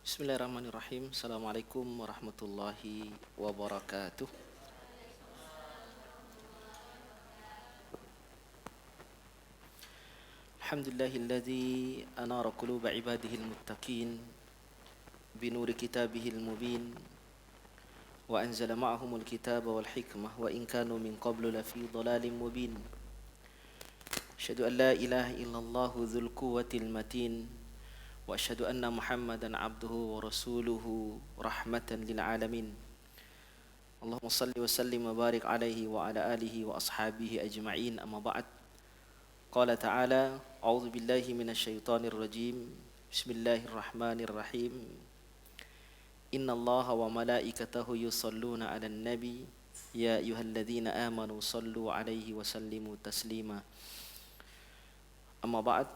Bismillahirrahmanirrahim. Assalamualaikum warahmatullahi wabarakatuh. Alhamdulillahilladzi anara quluba ibadihil muttaqin binuri kitabihil mubin wa anzala ma'ahumul kitaba wal hikmah wa in kanu min qablu lafi dhalalin mubin. Asyhadu an la ilaha illallah dzul quwwatil matin wa asyhadu anna Muhammadan abduhu wa rasuluhu rahmatan lil alamin. Allahumma salli wa sallim wa barik alaihi wa ala alihi wa ashabihi ajma'in, amma ba'd. Qala ta'ala, a'udzu billahi minasy syaithanir rajim. Bismillahirrahmanirrahim. Innallaha wa malaikatahu yusholluna 'alan nabi ya ayyuhalladzina amanu shallu 'alaihi wa sallimu taslima. Amma ba'd.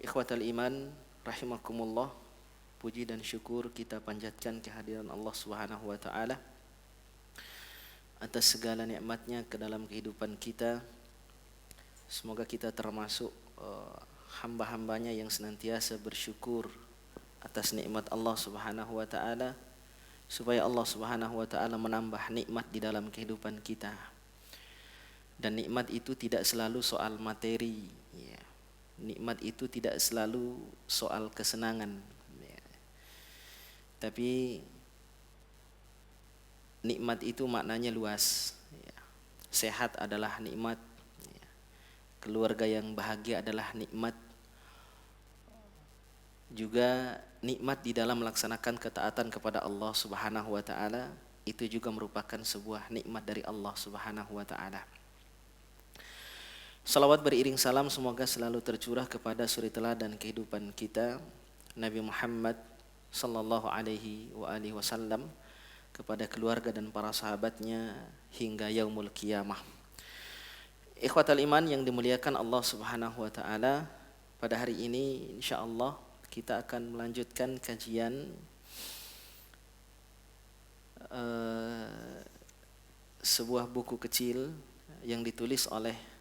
Ikhwatal iman rahimakumullah, puji dan syukur kita panjatkan kehadiran Allah Subhanahu wa taala atas segala nikmatnya ke dalam kehidupan kita. Semoga kita termasuk hamba-hambanya yang senantiasa bersyukur atas nikmat Allah Subhanahu wa taala, supaya Allah Subhanahu wa taala menambah nikmat di dalam kehidupan kita. Dan nikmat itu tidak selalu soal materi, ya. Nikmat itu tidak selalu soal kesenangan, ya. Tapi nikmat itu maknanya luas, ya. Sehat adalah nikmat, ya. Keluarga yang bahagia adalah nikmat. Juga nikmat di dalam melaksanakan ketaatan kepada Allah Subhanahu wa taala, itu juga merupakan sebuah nikmat dari Allah Subhanahu wa taala. Salawat beriring salam semoga selalu tercurah kepada suri teladan kehidupan kita, Nabi Muhammad sallallahu alaihi wasallam, kepada keluarga dan para sahabatnya hingga yaumul qiyamah. Ikhwatal iman yang dimuliakan Allah Subhanahu wa taala, pada hari ini insyaallah kita akan melanjutkan kajian sebuah buku kecil yang ditulis oleh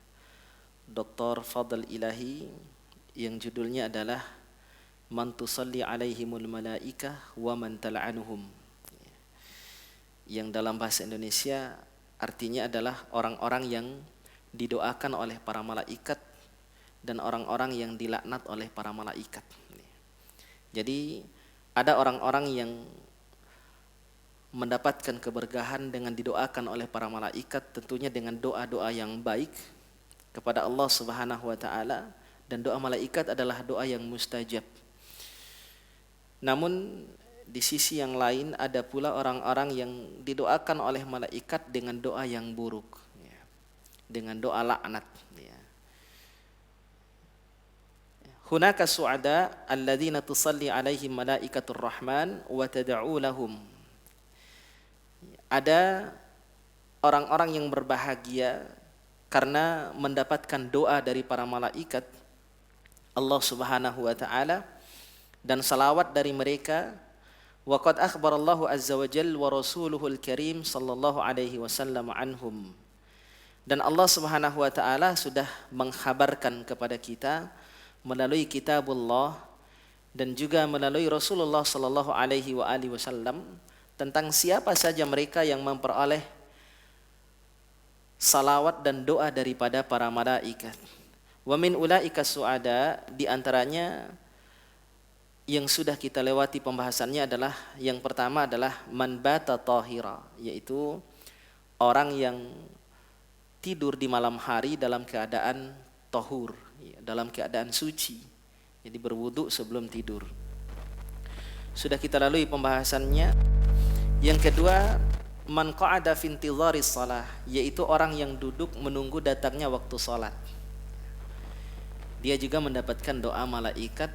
Dr. Fadl Ilahi yang judulnya adalah Man tusalli alaihimul malaikah wa man tal'anuhum, yang dalam bahasa Indonesia artinya adalah orang-orang yang didoakan oleh para malaikat dan orang-orang yang dilaknat oleh para malaikat. Jadi ada orang-orang yang mendapatkan keberkahan dengan didoakan oleh para malaikat, tentunya dengan doa-doa yang baik kepada Allah Subhanahu wa taala, dan doa malaikat adalah doa yang mustajab. Namun di sisi yang lain ada pula orang-orang yang didoakan oleh malaikat dengan doa yang buruk, ya, dengan doa laknat, ya. Hunaka su'ada alladzina tusalli alaihim malaikatur rahman wa tad'u lahum. Ada orang-orang yang berbahagia karena mendapatkan doa dari para malaikat Allah Subhanahu wa taala dan salawat dari mereka. Wa qad akhbarallahu azza wa jalla wa rasuluhul karim sallallahu alaihi wasallam anhum. Dan Allah Subhanahu wa taala sudah mengkhabarkan kepada kita melalui kitabullah dan juga melalui Rasulullah sallallahu alaihi wasallam tentang siapa saja mereka yang memperoleh salawat dan doa daripada para malaikat. Wa min ulaika su'ada, di antaranya yang sudah kita lewati pembahasannya adalah yang pertama adalah man bata tahira, yaitu orang yang tidur di malam hari dalam keadaan tahur, dalam keadaan suci. Jadi berwudu sebelum tidur. Sudah kita lalui pembahasannya. Yang kedua, man qa'ada fi intidharis shalah, yaitu orang yang duduk menunggu datangnya waktu salat. Dia juga mendapatkan doa malaikat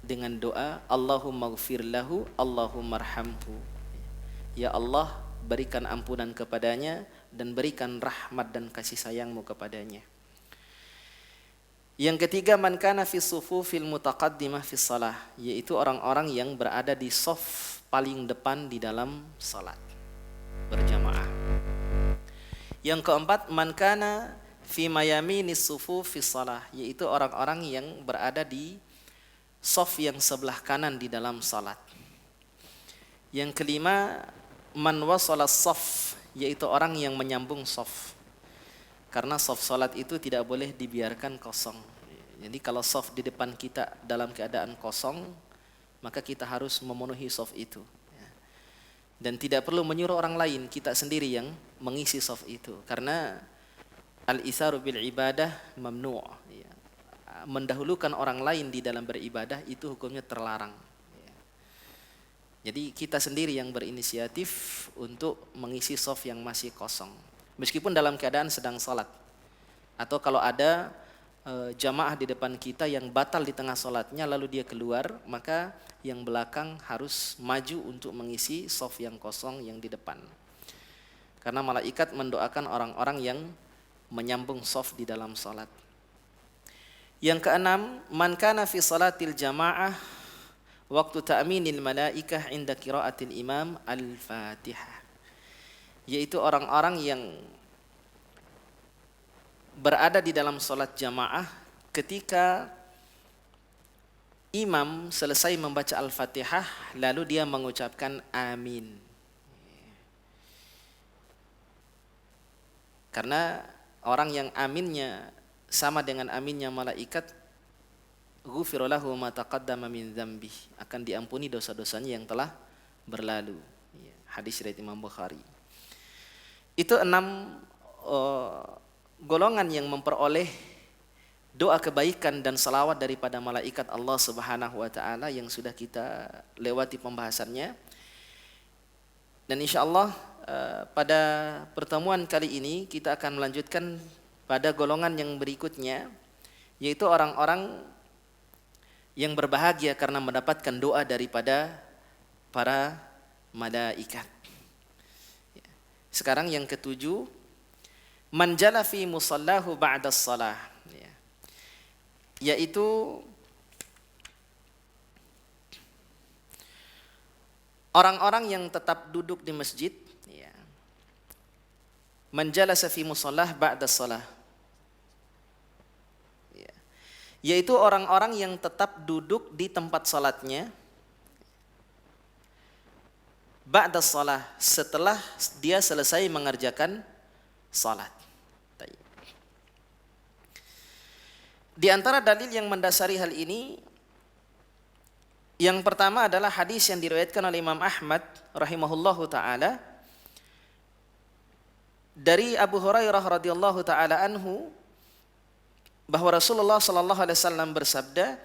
dengan doa Allahumma ighfir lahu, Allahumma arhamhu. Ya Allah, berikan ampunan kepadanya dan berikan rahmat dan kasih sayangmu kepadanya. Yang ketiga, man kana fi sufufil mutaqaddimah fi shalah, yaitu orang-orang yang berada di shaf paling depan di dalam salat berjamaah. Yang keempat, man kana fi mayaminis sufuf fi shalah, yaitu orang-orang yang berada di shaf yang sebelah kanan di dalam salat. Yang kelima, man wasala shaf, yaitu orang yang menyambung shaf. Karena shaf salat itu tidak boleh dibiarkan kosong. Jadi kalau shaf di depan kita dalam keadaan kosong, maka kita harus memenuhi shaf itu. Dan tidak perlu menyuruh orang lain, kita sendiri yang mengisi shaf itu. Karena al-itharu bil ibadah mamnu'. Mendahulukan orang lain di dalam beribadah itu hukumnya terlarang. Jadi kita sendiri yang berinisiatif untuk mengisi shaf yang masih kosong. Meskipun dalam keadaan sedang salat. Atau kalau ada jamaah di depan kita yang batal di tengah salatnya lalu dia keluar, maka yang belakang harus maju untuk mengisi shaf yang kosong yang di depan. Karena malaikat mendoakan orang-orang yang menyambung shaf di dalam salat. Yang keenam, man kana fi salatil jamaah waktu ta'minil malaikah inda qiraatil imam al-Fatihah. Yaitu orang-orang yang berada di dalam salat jamaah ketika imam selesai membaca Al-Fatihah lalu dia mengucapkan amin. Karena orang yang aminnya sama dengan aminnya malaikat, ghufira lahu ma taqaddama min dzambi, akan diampuni dosa-dosanya yang telah berlalu. Hadis riwayat Imam Bukhari. Itu 6 golongan yang memperoleh doa kebaikan dan salawat daripada malaikat Allah Subhanahu wa taala yang sudah kita lewati pembahasannya. Dan insyaallah pada pertemuan kali ini kita akan melanjutkan pada golongan yang berikutnya, yaitu orang-orang yang berbahagia karena mendapatkan doa daripada para malaikat. Sekarang yang ketujuh, man jala fi musallahu ba'da shalah, yaitu orang-orang yang tetap duduk di masjid, man jalasa fi musallah ba'da shalah, yaitu orang-orang yang tetap duduk di tempat salatnya ba'da shalah, setelah dia selesai mengerjakan salat. Di antara dalil yang mendasari hal ini, yang pertama adalah hadis yang diriwayatkan oleh Imam Ahmad rahimahullahu taala dari Abu Hurairah radhiyallahu taala anhu, bahwa Rasulullah sallallahu alaihi wasallam bersabda,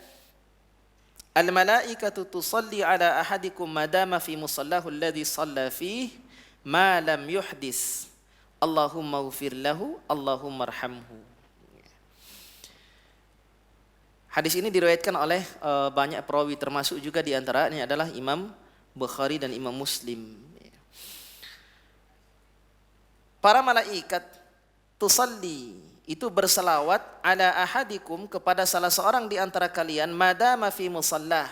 al-malaikatu tusalli ala ahadikum madama fi musallahu alladhi shalla fihi ma lam yuhdis. Allahumma ighfir lahu, Allahumma arhamhu. Hadis ini diriwayatkan oleh banyak perawi, termasuk juga di antaranya adalah Imam Bukhari dan Imam Muslim. Para malaikat tusalli, itu berselawat, ala ahadikum, kepada salah seorang di antara kalian, madama fi musallah,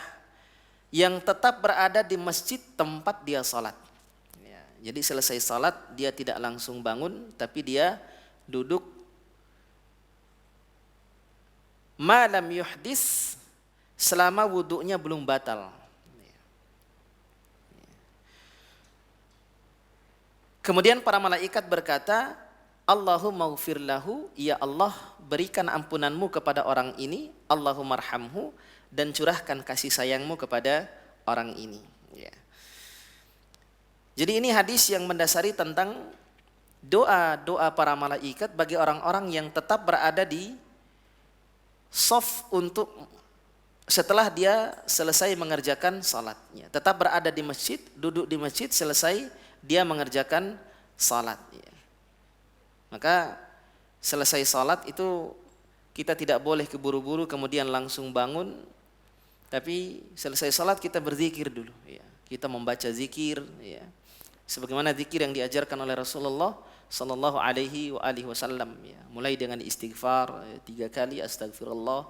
yang tetap berada di masjid tempat dia salat. Jadi selesai salat dia tidak langsung bangun, tapi dia duduk. Ma lam yuhdis, selama wudunya belum batal. Kemudian para malaikat berkata, Allahumma ighfir lahu, ya Allah berikan ampunanmu kepada orang ini, Allahumma arhamhu, dan curahkan kasih sayangmu kepada orang ini. Jadi ini hadis yang mendasari tentang doa-doa para malaikat bagi orang-orang yang tetap berada di shaf untuk setelah dia selesai mengerjakan salatnya. Tetap berada di masjid, duduk di masjid selesai dia mengerjakan salat. Maka selesai salat itu kita tidak boleh keburu-buru kemudian langsung bangun, tapi selesai salat kita berzikir dulu. Kita membaca zikir, sebagaimana zikir yang diajarkan oleh Rasulullah sallallahu alaihi wasallam, mulai dengan istighfar 3 kali, astagfirullah,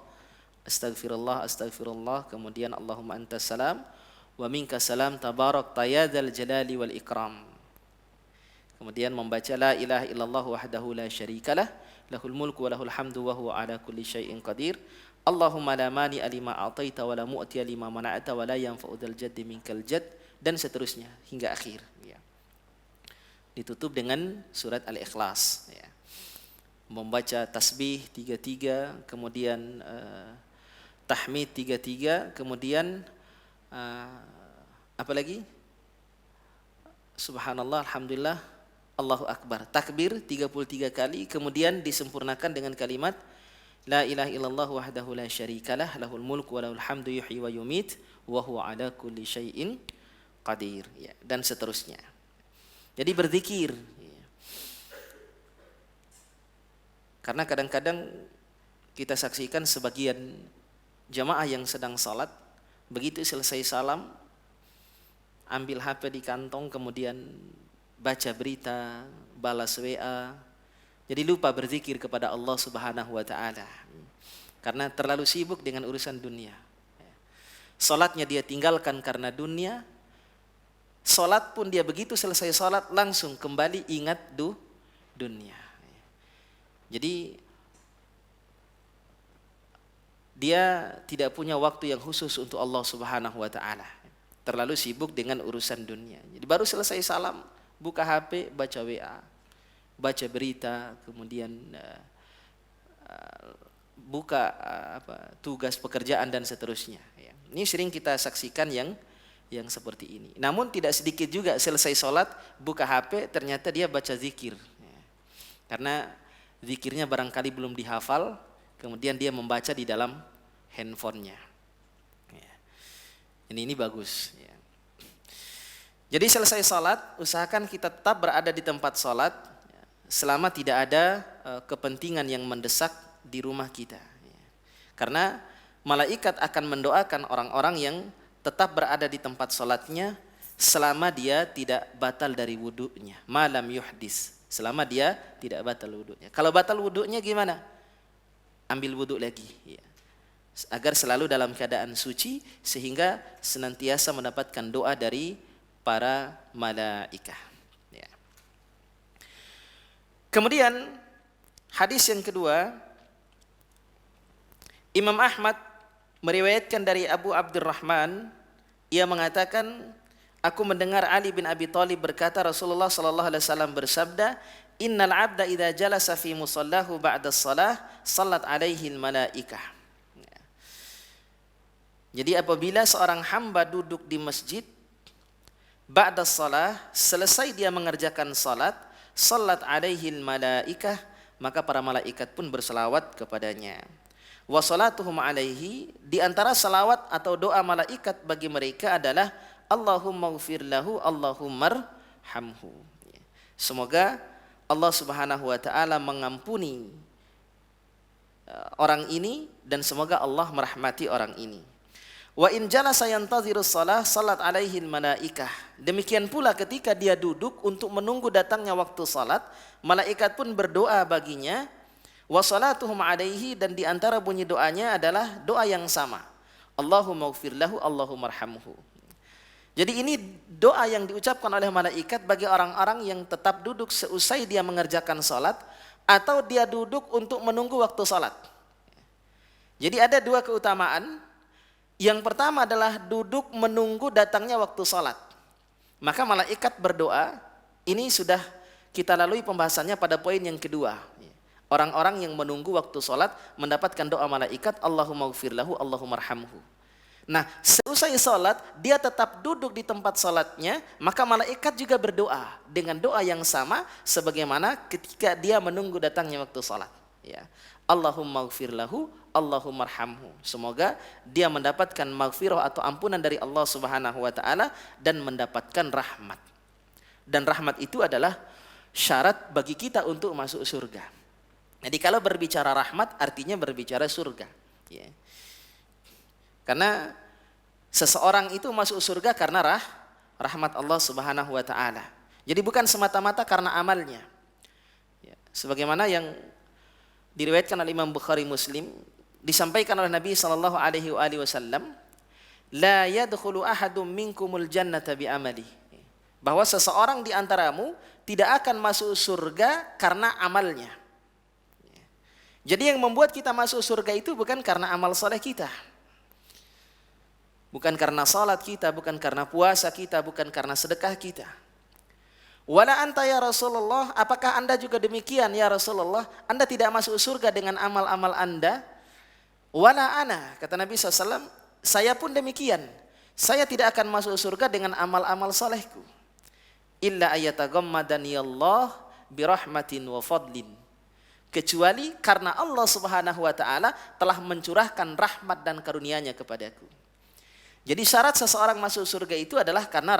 astagfirullah, astagfirullah, kemudian Allahumma antas salam wa minkas salam tabarak tayadzal jalali wal ikram. Kemudian membaca la ilaha illallah wahdahu la syarikalah, lahul mulku wa lahul hamdu wa huwa ala kulli syai'in qadir. Allahumma la mani alima a'taita wa la mu'tiya lima mana'ata wa la yanfa'u dzal jaddi minkal jadd dan seterusnya hingga akhir. Ya. Ditutup dengan surat Al-Ikhlas. Ya. Membaca tasbih 33, kemudian tahmid 33, kemudian apa lagi? Subhanallah, alhamdulillah, Allahu Akbar. Takbir 33 kali, kemudian disempurnakan dengan kalimat La ilaha illallah wahdahu la syarikalah, lahul mulku wa lahul hamdu yuhyi wa yumit, wa huwa ala kulli syai'in qadir. Ya, dan seterusnya. Jadi berzikir. Ya. Karena kadang-kadang kita saksikan sebagian jamaah yang sedang salat, begitu selesai salam, ambil HP di kantong, kemudian baca berita, balas WA, jadi lupa berzikir kepada Allah Subhanahu wa taala. Karena terlalu sibuk dengan urusan dunia. Salatnya dia tinggalkan karena dunia. Salat pun dia begitu selesai salat langsung kembali ingat dunia. Jadi dia tidak punya waktu yang khusus untuk Allah Subhanahu wa taala. Terlalu sibuk dengan urusan dunia. Jadi baru selesai salam, buka HP, baca WA, baca berita, kemudian buka tugas pekerjaan dan seterusnya. Ya. Ini sering kita saksikan yang seperti ini. Namun tidak sedikit juga selesai sholat, buka HP, ternyata dia baca zikir. Ya. Karena zikirnya barangkali belum dihafal, kemudian dia membaca di dalam handphonenya. Ya. Ini bagus. Ya. Jadi selesai sholat, usahakan kita tetap berada di tempat sholat selama tidak ada kepentingan yang mendesak di rumah kita. Karena malaikat akan mendoakan orang-orang yang tetap berada di tempat sholatnya selama dia tidak batal dari wudunya. Malam yuhdis, selama dia tidak batal wudunya. Kalau batal wudunya gimana? Ambil wudu lagi. Agar selalu dalam keadaan suci sehingga senantiasa mendapatkan doa dari para malaikat. Ya. Kemudian hadis yang kedua, Imam Ahmad meriwayatkan dari Abu Abdurrahman, ia mengatakan, aku mendengar Ali bin Abi Thalib berkata, Rasulullah sallallahu alaihi wasallam bersabda, innal abda idza jalasa fi musallahu ba'da shalah sallat alaihi malaikah. Ya. Jadi apabila seorang hamba duduk di masjid ba'da shalah, selesai dia mengerjakan salat, salat alaihi malaikah, maka para malaikat pun berselawat kepadanya. Wa salatuhum alaihi, di antara salawat atau doa malaikat bagi mereka adalah Allahumma ighfir lahu, Allahumma arhamhu. Semoga Allah Subhanahu wa taala mengampuni orang ini dan semoga Allah merahmati orang ini. Wa in jalasa yantaziru shalah salat alaihi malaikah. Demikian pula ketika dia duduk untuk menunggu datangnya waktu salat, malaikat pun berdoa baginya. Wa salatuhum alaihi, dan di antara bunyi doanya adalah doa yang sama. Allahumma ighfir lahu, Allahumma arhamhu. Jadi ini doa yang diucapkan oleh malaikat bagi orang-orang yang tetap duduk seusai dia mengerjakan salat atau dia duduk untuk menunggu waktu salat. Jadi ada dua keutamaan. Yang pertama adalah duduk menunggu datangnya waktu salat. Maka malaikat berdoa, ini sudah kita lalui pembahasannya pada poin yang kedua. Orang-orang yang menunggu waktu salat mendapatkan doa malaikat, Allahumma ighfir lahu, Allahumma arhamhu. Nah, seusai salat dia tetap duduk di tempat salatnya, maka malaikat juga berdoa dengan doa yang sama sebagaimana ketika dia menunggu datangnya waktu salat. Ya. Allahumma ighfir lahu, Allahumma arhamhu. Semoga dia mendapatkan maghfirah atau ampunan dari Allah Subhanahu wa taala dan mendapatkan rahmat. Dan rahmat itu adalah syarat bagi kita untuk masuk surga. Jadi kalau berbicara rahmat artinya berbicara surga. Ya. Karena seseorang itu masuk surga karena rahmat Allah Subhanahu wa taala. Jadi bukan semata-mata karena amalnya. Ya. Sebagaimana yang diriwayatkan oleh Imam Bukhari Muslim, disampaikan oleh Nabi sallallahu alaihi wasallam, la yadkhulu ahadum minkumul jannata bi amali. Bahwa seseorang di antaramu tidak akan masuk surga karena amalnya. Jadi yang membuat kita masuk surga itu bukan karena amal soleh kita. Bukan karena salat kita, bukan karena puasa kita, bukan karena sedekah kita. Wala anta ya Rasulullah, apakah Anda juga demikian ya Rasulullah? Anda tidak masuk surga dengan amal-amal Anda? Wala ana, kata Nabi SAW, saya pun demikian. Saya tidak akan masuk surga dengan amal-amal salehku. Illa ayataghammadani Allah birahmatin wa fadlin. Kecuali karena Allah Subhanahu wa taala telah mencurahkan rahmat dan karunia-Nya kepadaku. Jadi syarat seseorang masuk surga itu adalah karena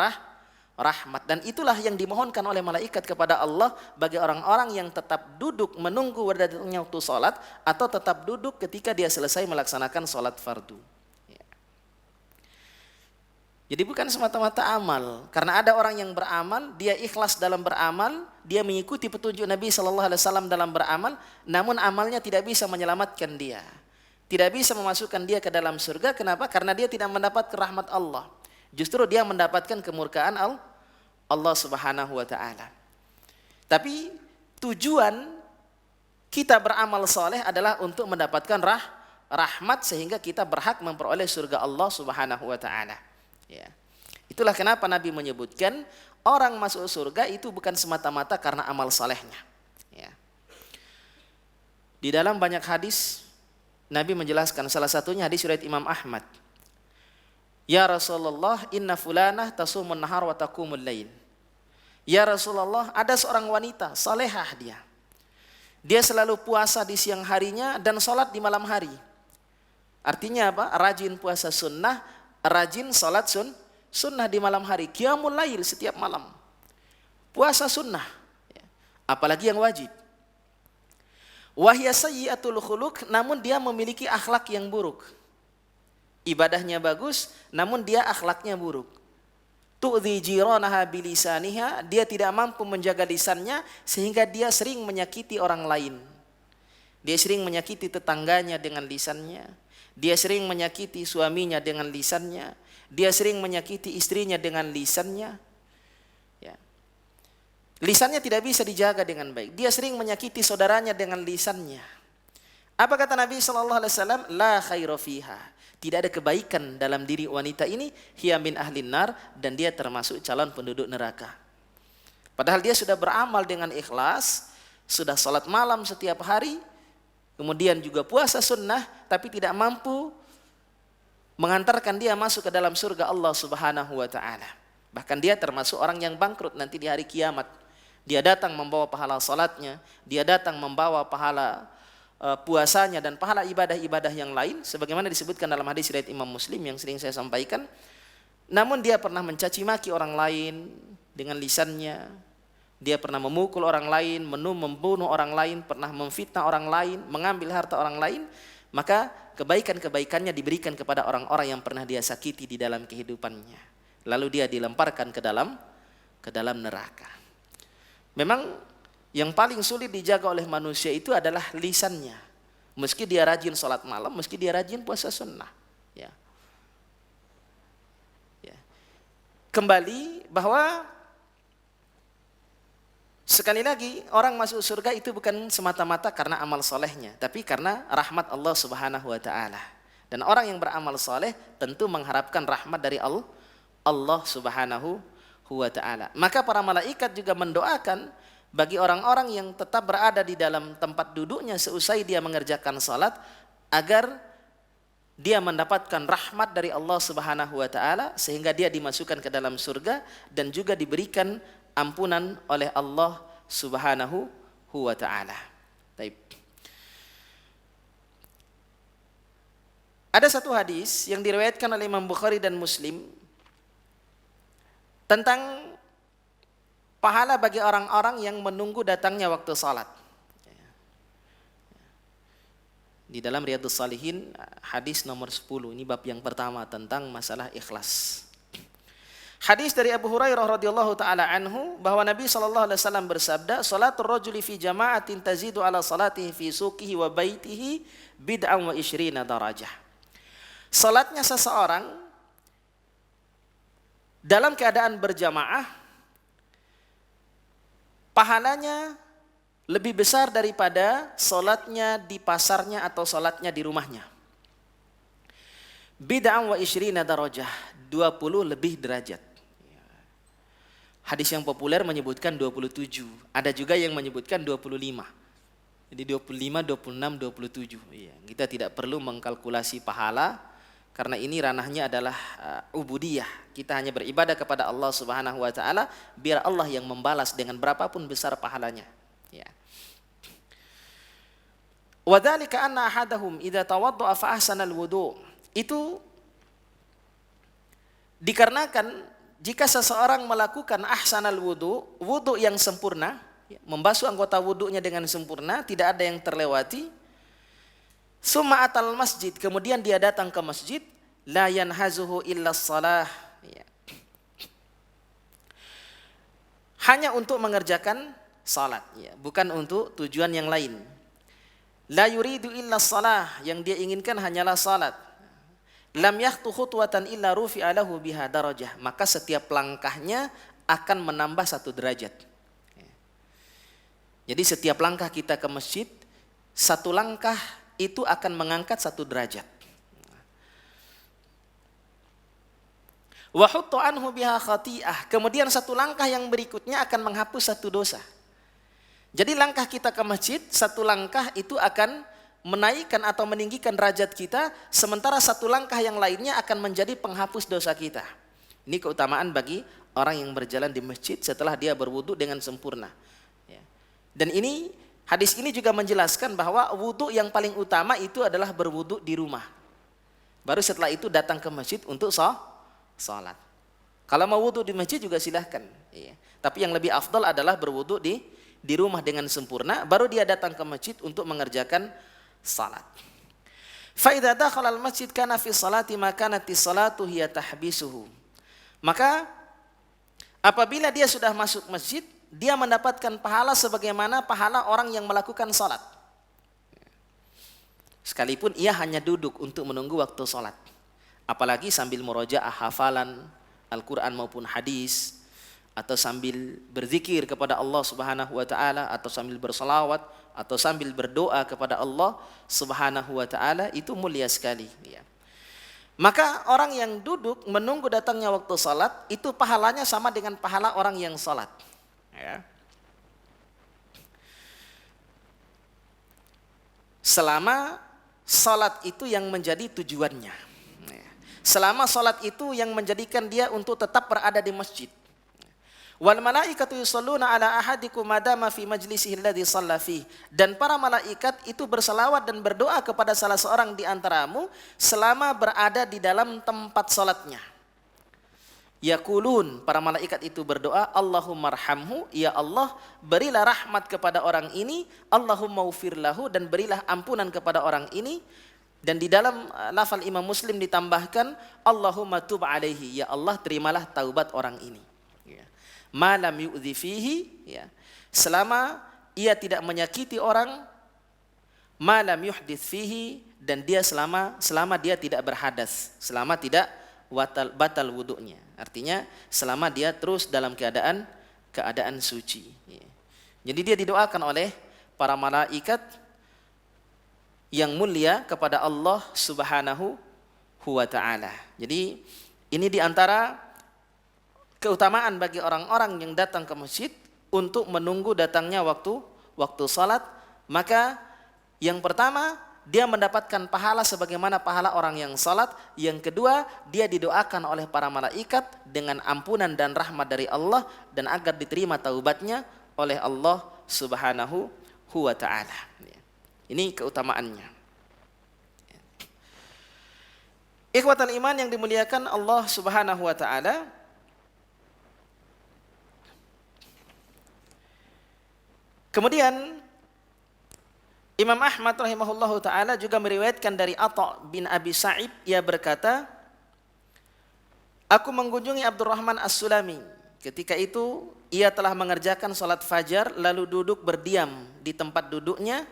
rahmat, dan itulah yang dimohonkan oleh malaikat kepada Allah bagi orang-orang yang tetap duduk menunggu datangnya waktu salat atau tetap duduk ketika dia selesai melaksanakan salat fardu. Jadi bukan semata-mata amal, karena ada orang yang beramal, dia ikhlas dalam beramal, dia mengikuti petunjuk Nabi SAW dalam beramal, namun amalnya tidak bisa menyelamatkan dia, tidak bisa memasukkan dia ke dalam surga. Kenapa? Karena dia tidak mendapat rahmat Allah. Justru dia mendapatkan kemurkaan Allah Subhanahu wa taala. Tapi tujuan kita beramal soleh adalah untuk mendapatkan rahmat sehingga kita berhak memperoleh surga Allah Subhanahu wa taala. Ya. Itulah kenapa Nabi menyebutkan orang masuk surga itu bukan semata-mata karena amal salehnya. Ya. Di dalam banyak hadis Nabi menjelaskan, salah satunya hadis riwayat Imam Ahmad. Ya Rasulullah, inna fulanah tasumun nahar wa taqumul lail. Ya Rasulullah, ada seorang wanita salehah dia. Dia selalu puasa di siang harinya dan salat di malam hari. Artinya apa? Rajin puasa sunnah, rajin salat sunnah di malam hari, qiyamul lail setiap malam, puasa sunnah, apalagi yang wajib. Wahya sayyi'atul khuluq, namun dia memiliki akhlak yang buruk. Ibadahnya bagus, namun dia akhlaknya buruk. Tu'dhi jiranaha bilisaniha, dia tidak mampu menjaga lisannya sehingga dia sering menyakiti orang lain. Dia sering menyakiti tetangganya dengan lisannya. Dia sering menyakiti suaminya dengan lisannya. Dia sering menyakiti istrinya dengan lisannya. Ya. Lisannya tidak bisa dijaga dengan baik. Dia sering menyakiti saudaranya dengan lisannya. Apa kata Nabi SAW? La khaira fiha. Tidak ada kebaikan dalam diri wanita ini. Hiya min ahlin nar, dan dia termasuk calon penduduk neraka. Padahal dia sudah beramal dengan ikhlas, sudah salat malam setiap hari, kemudian juga puasa sunnah, tapi tidak mampu mengantarkan dia masuk ke dalam surga Allah Subhanahu wa taala. Bahkan dia termasuk orang yang bangkrut nanti di hari kiamat. Dia datang membawa pahala salatnya, dia datang membawa pahala puasanya dan pahala ibadah-ibadah yang lain sebagaimana disebutkan dalam hadis riwayat Imam Muslim yang sering saya sampaikan. Namun dia pernah mencaci maki orang lain dengan lisannya. Dia pernah memukul orang lain, membunuh orang lain, pernah memfitnah orang lain, mengambil harta orang lain, maka kebaikan-kebaikannya diberikan kepada orang-orang yang pernah dia sakiti di dalam kehidupannya. Lalu dia dilemparkan ke dalam neraka. Memang yang paling sulit dijaga oleh manusia itu adalah lisannya. Meski dia rajin sholat malam, meski dia rajin puasa sunnah. Ya. Ya. Kembali bahwa sekali lagi, orang masuk surga itu bukan semata-mata karena amal solehnya, tapi karena rahmat Allah Subhanahu wa ta'ala. Dan orang yang beramal soleh tentu mengharapkan rahmat dari Allah Subhanahu wa ta'ala. Maka para malaikat juga mendoakan bagi orang-orang yang tetap berada di dalam tempat duduknya seusai dia mengerjakan salat, agar dia mendapatkan rahmat dari Allah Subhanahu wa ta'ala sehingga dia dimasukkan ke dalam surga dan juga diberikan ampunan oleh Allah Subhanahu wa ta'ala. Baik. Ada satu hadis yang diriwayatkan oleh Imam Bukhari dan Muslim tentang pahala bagi orang-orang yang menunggu datangnya waktu salat. Di dalam Riyadhus Shalihin hadis nomor 10, ini bab yang pertama tentang masalah ikhlas. Hadis dari Abu Hurairah radhiyallahu taala anhu bahwa Nabi sallallahu alaihi wasallam bersabda, "Salatul rajuli fi jama'atin tazidu ala salatihi fi suqihi wa baitihi bid'an wa isyrina darajah." Salatnya seseorang dalam keadaan berjamaah pahalanya lebih besar daripada salatnya di pasarnya atau salatnya di rumahnya. bid'an wa isyrina darajah, 20 lebih derajat. Hadis yang populer menyebutkan 27, ada juga yang menyebutkan 25. Jadi 25, 26, 27. Ya, kita tidak perlu mengkalkulasi pahala karena ini ranahnya adalah ubudiyah. Kita hanya beribadah kepada Allah Subhanahu wa taala, biar Allah yang membalas dengan berapapun besar pahalanya. Ya. Wa dzalika anna ahadahum idza tawaddaa fa ahsana al-wudu'. Itu dikarenakan jika seseorang melakukan ahsanal wudu yang sempurna, membasuh anggota wudunya dengan sempurna, tidak ada yang terlewati, summa atal masjid, kemudian dia datang ke masjid, la yanhazuhu illa shalah, hanya untuk mengerjakan salat, bukan untuk tujuan yang lain. La yuridu illa shalah, yang dia inginkan hanyalah salat. Lam yakhtu khutwatan illa rufi'a lahu biha darajah, maka setiap langkahnya akan menambah 1 derajat. Jadi setiap langkah kita ke masjid, 1 langkah itu akan mengangkat 1 derajat. Wa huttu anhu biha khati'ah, kemudian 1 langkah yang berikutnya akan menghapus 1 dosa. Jadi langkah kita ke masjid, 1 langkah itu akan menaikkan atau meninggikan derajat kita, sementara 1 langkah yang lainnya akan menjadi penghapus dosa kita. Ini keutamaan bagi orang yang berjalan di masjid setelah dia berwudu dengan sempurna. Dan ini hadis ini juga menjelaskan bahwa wudu yang paling utama itu adalah berwudu di rumah. Baru setelah itu datang ke masjid untuk sholat. Kalau mau wudu di masjid juga silahkan. Tapi yang lebih afdal adalah berwudu di rumah dengan sempurna, baru dia datang ke masjid untuk mengerjakan salat. Fa idza dakhala al-masjid kana fi salati ma kanat as-salatu hiya tahbisuhu. Maka apabila dia sudah masuk masjid, dia mendapatkan pahala sebagaimana pahala orang yang melakukan salat. Sekalipun ia hanya duduk untuk menunggu waktu salat. Apalagi sambil murojaah hafalan Al-Qur'an maupun hadis, atau sambil berzikir kepada Allah Subhanahu wa taala, atau sambil berselawat, atau sambil berdoa kepada Allah Subhanahu wa taala, itu mulia sekali, Maka orang yang duduk menunggu datangnya waktu salat itu pahalanya sama dengan pahala orang yang salat, Selama salat itu yang menjadi tujuannya. Selama salat itu yang menjadikan dia untuk tetap berada di masjid. Wal malaikatu yusholluna ala ahadikum madama fi majlisihi alladhi shalla fi, dan para malaikat itu berselawat dan berdoa kepada salah seorang di antaramu selama berada di dalam tempat salatnya. Yaqulun, para malaikat itu berdoa, Allahumma arhamhu, ya Allah berilah rahmat kepada orang ini, Allahumma ufir lahu, dan berilah ampunan kepada orang ini. Dan di dalam lafal Imam Muslim ditambahkan, Allahumma tub alaihi, ya Allah terimalah taubat orang ini. Malam yu'dhi fihi, selama ia tidak menyakiti orang, malam yuhdits fihi, dan dia selama dia tidak berhadas, selama tidak batal wudunya. Artinya selama dia terus dalam keadaan suci. Jadi dia didoakan oleh para malaikat yang mulia kepada Allah Subhanahu wa taala. Jadi ini diantara keutamaan bagi orang-orang yang datang ke masjid untuk menunggu datangnya waktu salat. Maka yang pertama, dia mendapatkan pahala sebagaimana pahala orang yang salat. Yang kedua, dia didoakan oleh para malaikat dengan ampunan dan rahmat dari Allah, dan agar diterima taubatnya oleh Allah Subhanahu wa taala. Ini keutamaannya. Ikhwatal iman yang dimuliakan Allah Subhanahu wa taala, kemudian Imam Ahmad rahimahullahu taala juga meriwayatkan dari Atha bin Abi Sa'ib, ia berkata, aku mengunjungi Abdurrahman As-Sulami. Ketika itu ia telah mengerjakan salat fajar lalu duduk berdiam di tempat duduknya,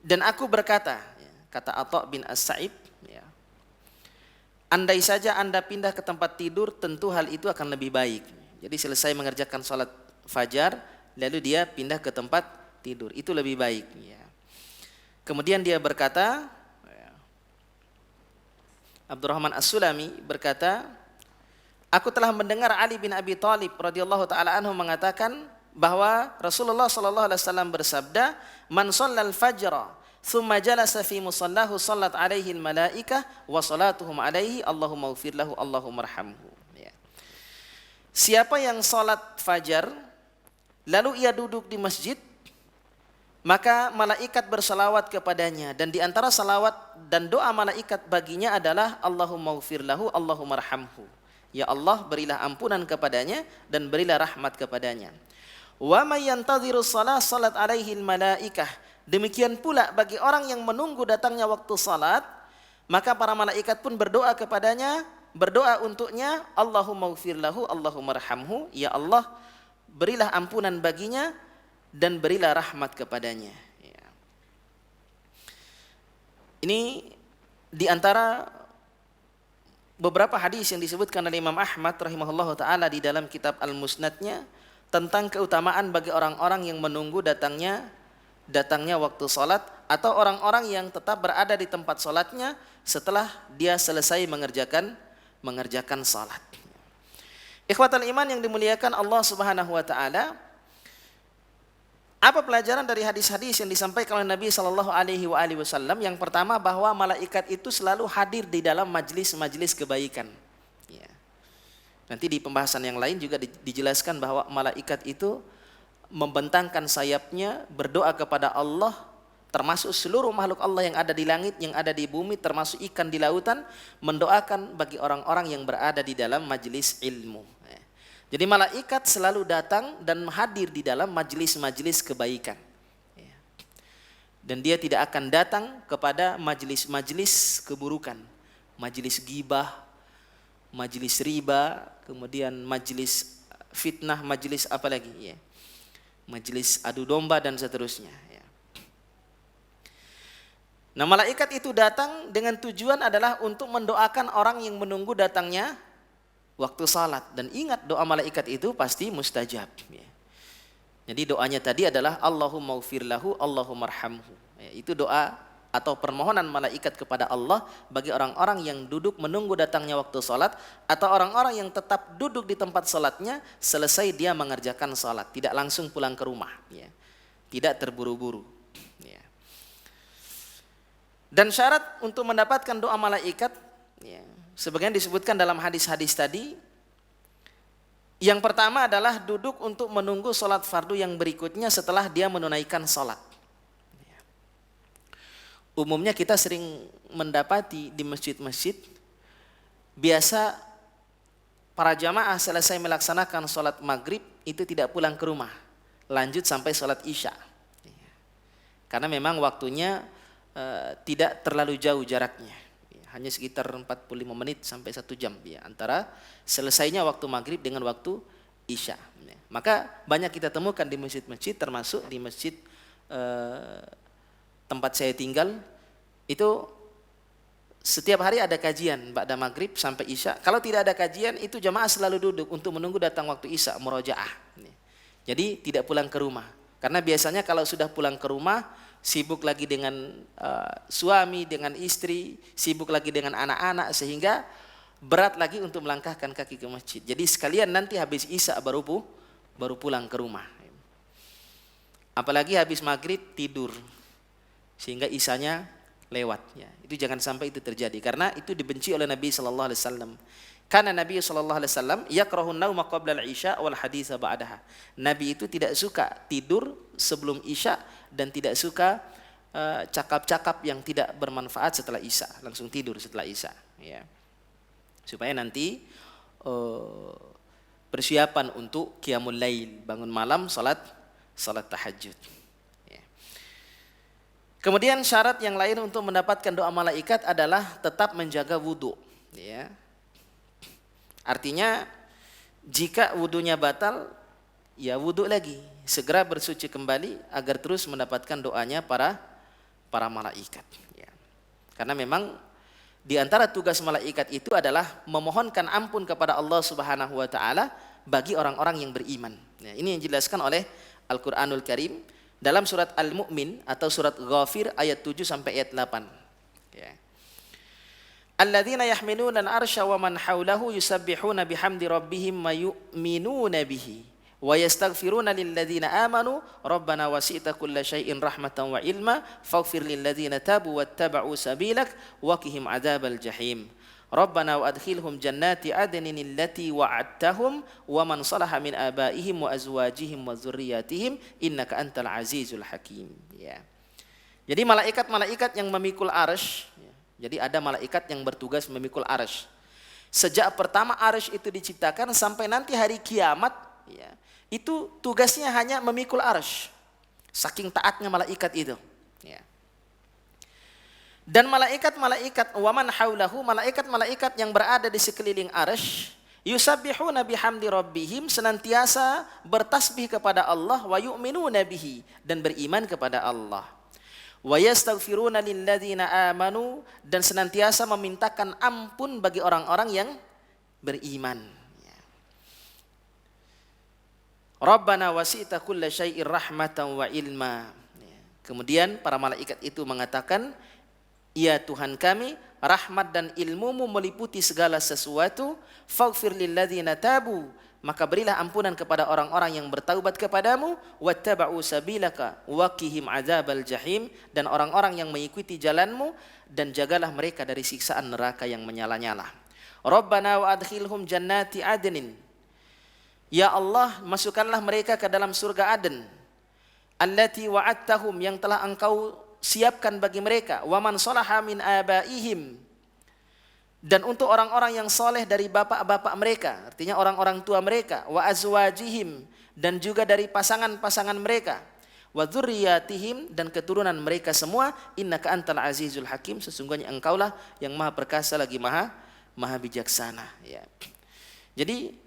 dan aku berkata, kata Atha bin As-Sa'ib, andai saja Anda pindah ke tempat tidur, tentu hal itu akan lebih baik. Jadi selesai mengerjakan salat fajar lalu dia pindah ke tempat tidur, itu lebih baik. Kemudian dia berkata, Abdurrahman As-Sulami berkata, aku telah mendengar Ali bin Abi Thalib radhiyallahu taala anhu mengatakan bahwa Rasulullah sallallahu alaihi wasallam bersabda, "Man shallal fajra thumma jalasa fi musallahu sallat alaihi al-malaikah wa salatuhum alaihi Allahumma ighfir lahu Allahumma arhamhu." Ya. Siapa yang salat fajar lalu ia duduk di masjid, maka malaikat bersalawat kepadanya, dan di antara salawat dan doa malaikat baginya adalah Allahumma ighfir lahu Allahumma arhamhu. Ya Allah, berilah ampunan kepadanya dan berilah rahmat kepadanya. Wa may yantadhiru shalah salat alaihi malaikah. Demikian pula bagi orang yang menunggu datangnya waktu salat, maka para malaikat pun berdoa kepadanya, berdoa untuknya, Allahumma ighfir lahu Allahumma arhamhu. Ya Allah, berilah ampunan baginya dan berilah rahmat kepadanya. Ya. Ini di antara beberapa hadis yang disebutkan oleh Imam Ahmad rahimahullahu taala di dalam kitab Al-Musnadnya tentang keutamaan bagi orang-orang yang menunggu datangnya waktu salat, atau orang-orang yang tetap berada di tempat salatnya setelah dia selesai mengerjakan salat. Ikhwatal iman yang dimuliakan Allah Subhanahu wa taala, apa pelajaran dari hadis-hadis yang disampaikan oleh Nabi sallallahu alaihi wasallam? Yang pertama, bahwa malaikat itu selalu hadir di dalam majlis-majlis kebaikan. Ya. Nanti di pembahasan yang lain juga dijelaskan bahwa malaikat itu membentangkan sayapnya berdoa kepada Allah, termasuk seluruh makhluk Allah yang ada di langit, yang ada di bumi, termasuk ikan di lautan, mendoakan bagi orang-orang yang berada di dalam majlis ilmu. Jadi malaikat selalu datang dan hadir di dalam majlis-majlis kebaikan. Dan dia tidak akan datang kepada majlis-majlis keburukan, majlis gibah, majlis riba, kemudian majlis fitnah, majlis apa lagi? Ya. Majlis adu domba dan seterusnya. Ya. Nah, malaikat itu datang dengan tujuan adalah untuk mendoakan orang yang menunggu datangnya waktu salat, dan ingat doa malaikat itu pasti mustajab. Ya. Jadi doanya tadi adalah Allahumma ighfir lahu Allahumma arhamhu. Ya, itu doa atau permohonan malaikat kepada Allah bagi orang-orang yang duduk menunggu datangnya waktu salat, atau orang-orang yang tetap duduk di tempat salatnya selesai dia mengerjakan salat, tidak langsung pulang ke rumah. Ya. Tidak terburu-buru. Ya. Dan syarat untuk mendapatkan doa malaikat, ya, sebagian disebutkan dalam hadis-hadis tadi. Yang pertama adalah duduk untuk menunggu sholat fardu yang berikutnya setelah dia menunaikan sholat. Umumnya kita sering mendapati di masjid-masjid, biasa para jamaah selesai melaksanakan sholat maghrib itu tidak pulang ke rumah, lanjut sampai sholat isya. Karena memang waktunya tidak terlalu jauh jaraknya. Hanya sekitar 45 menit sampai 1 jam ya, antara selesainya waktu maghrib dengan waktu isya. Ya. Maka banyak kita temukan di masjid-masjid, termasuk di masjid tempat saya tinggal, itu setiap hari ada kajian ba'da maghrib sampai isya. Kalau tidak ada kajian, itu jamaah selalu duduk untuk menunggu datang waktu isya, murojaah. Ya. Jadi tidak pulang ke rumah. Karena biasanya kalau sudah pulang ke rumah, sibuk lagi dengan suami, dengan istri, sibuk lagi dengan anak-anak, sehingga berat lagi untuk melangkahkan kaki ke masjid. Jadi sekalian nanti habis isya baru pulang ke rumah. Apalagi habis maghrib tidur, sehingga isyanya lewat. Ya, itu jangan sampai itu terjadi, karena itu dibenci oleh Nabi Sallallahu Alaihi Wasallam. Karena Nabi Sallallahu Alaihi Wasallam yakrahun nauma qabla al-isya wal haditsa ba'daha. Nabi itu tidak suka tidur sebelum isya dan tidak suka cakap-cakap yang tidak bermanfaat setelah isya, langsung tidur setelah isya. Ya. Supaya nanti persiapan untuk qiyamul lail, bangun malam, salat tahajud. Ya. Kemudian syarat yang lain untuk mendapatkan doa malaikat adalah tetap menjaga wudu. Ya. Artinya jika wudunya batal, ya wudu lagi, segera bersuci kembali agar terus mendapatkan doanya para malaikat. Ya. Karena memang di antara tugas malaikat itu adalah memohonkan ampun kepada Allah Subhanahu wa taala bagi orang-orang yang beriman. Ya, ini yang dijelaskan oleh Al-Qur'anul Karim dalam surat Al-Mu'min atau surat Ghafir ayat 7 sampai ayat 8. Ya. Alladzina yahmiluna al-arsya wa man haulahu yusabbihuna bihamdi rabbihim wa yu'minuna bihi wa yastaghfiruna lilladzina amanu rabbana wasi'ta kulla syai'in rahmatan wa ilma faghfir lilladzina tabu wattaba'u sabilak wa qihim adzabal jahim. Rabbana wa adkhilhum jannati adnin allati wa'adtahum wa man salaha min abaihim wa azwajihim wa dzurriyyatihim innaka antal azizul hakim. Ya. Jadi malaikat-malaikat yang memikul arsy, jadi ada malaikat yang bertugas memikul arsy. Sejak pertama arsy itu diciptakan sampai nanti hari kiamat, ya, itu tugasnya hanya memikul arsy. Saking taatnya malaikat itu. Ya. Dan malaikat-malaikat waman haulahu, malaikat-malaikat yang berada di sekeliling arsy, yusabbihuna bihamdi rabbihim, senantiasa bertasbih kepada Allah, wa yu'minuna bihi, dan beriman kepada Allah. Wa yastaghfiruna lilladzina amanu, dan senantiasa memintakan ampun bagi orang-orang yang beriman. Rabbana wasi'ta kulla syai'ir rahmatan wa ilma. Kemudian para malaikat itu mengatakan, ya Tuhan kami, rahmat dan ilmumu meliputi segala sesuatu. Faghfir lilladzina tabu, maka berilah ampunan kepada orang-orang yang bertaubat kepadamu. Wattaba'u sabilaka waqihim adzabal jahim, dan orang-orang yang mengikuti jalanmu, dan jagalah mereka dari siksaan neraka yang menyala-nyala. Rabbana wa adkhilhum jannati adnin, ya Allah, masukkanlah mereka ke dalam surga Aden. Allati wa'adtahum, yang telah engkau siapkan bagi mereka. Wa man salaha min abaihim, dan untuk orang-orang yang soleh dari bapak-bapak mereka, artinya orang-orang tua mereka. Wa azwajihim, dan juga dari pasangan-pasangan mereka. Wa dzurriyyatihim, dan keturunan mereka semua. Innaka antal azizul hakim, sesungguhnya engkaulah yang maha perkasa lagi maha bijaksana. Ya. Jadi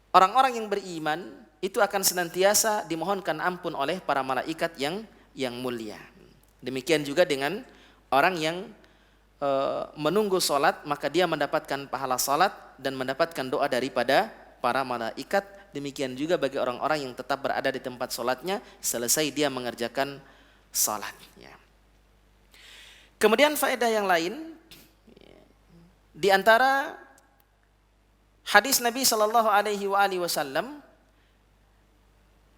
orang-orang yang beriman itu akan senantiasa dimohonkan ampun oleh para malaikat yang mulia. Demikian juga dengan orang yang menunggu salat, maka dia mendapatkan pahala salat dan mendapatkan doa daripada para malaikat. Demikian juga bagi orang-orang yang tetap berada di tempat salatnya selesai dia mengerjakan salat. Ya. Kemudian faedah yang lain, di antara hadis Nabi Shallallahu Alaihi Wasallam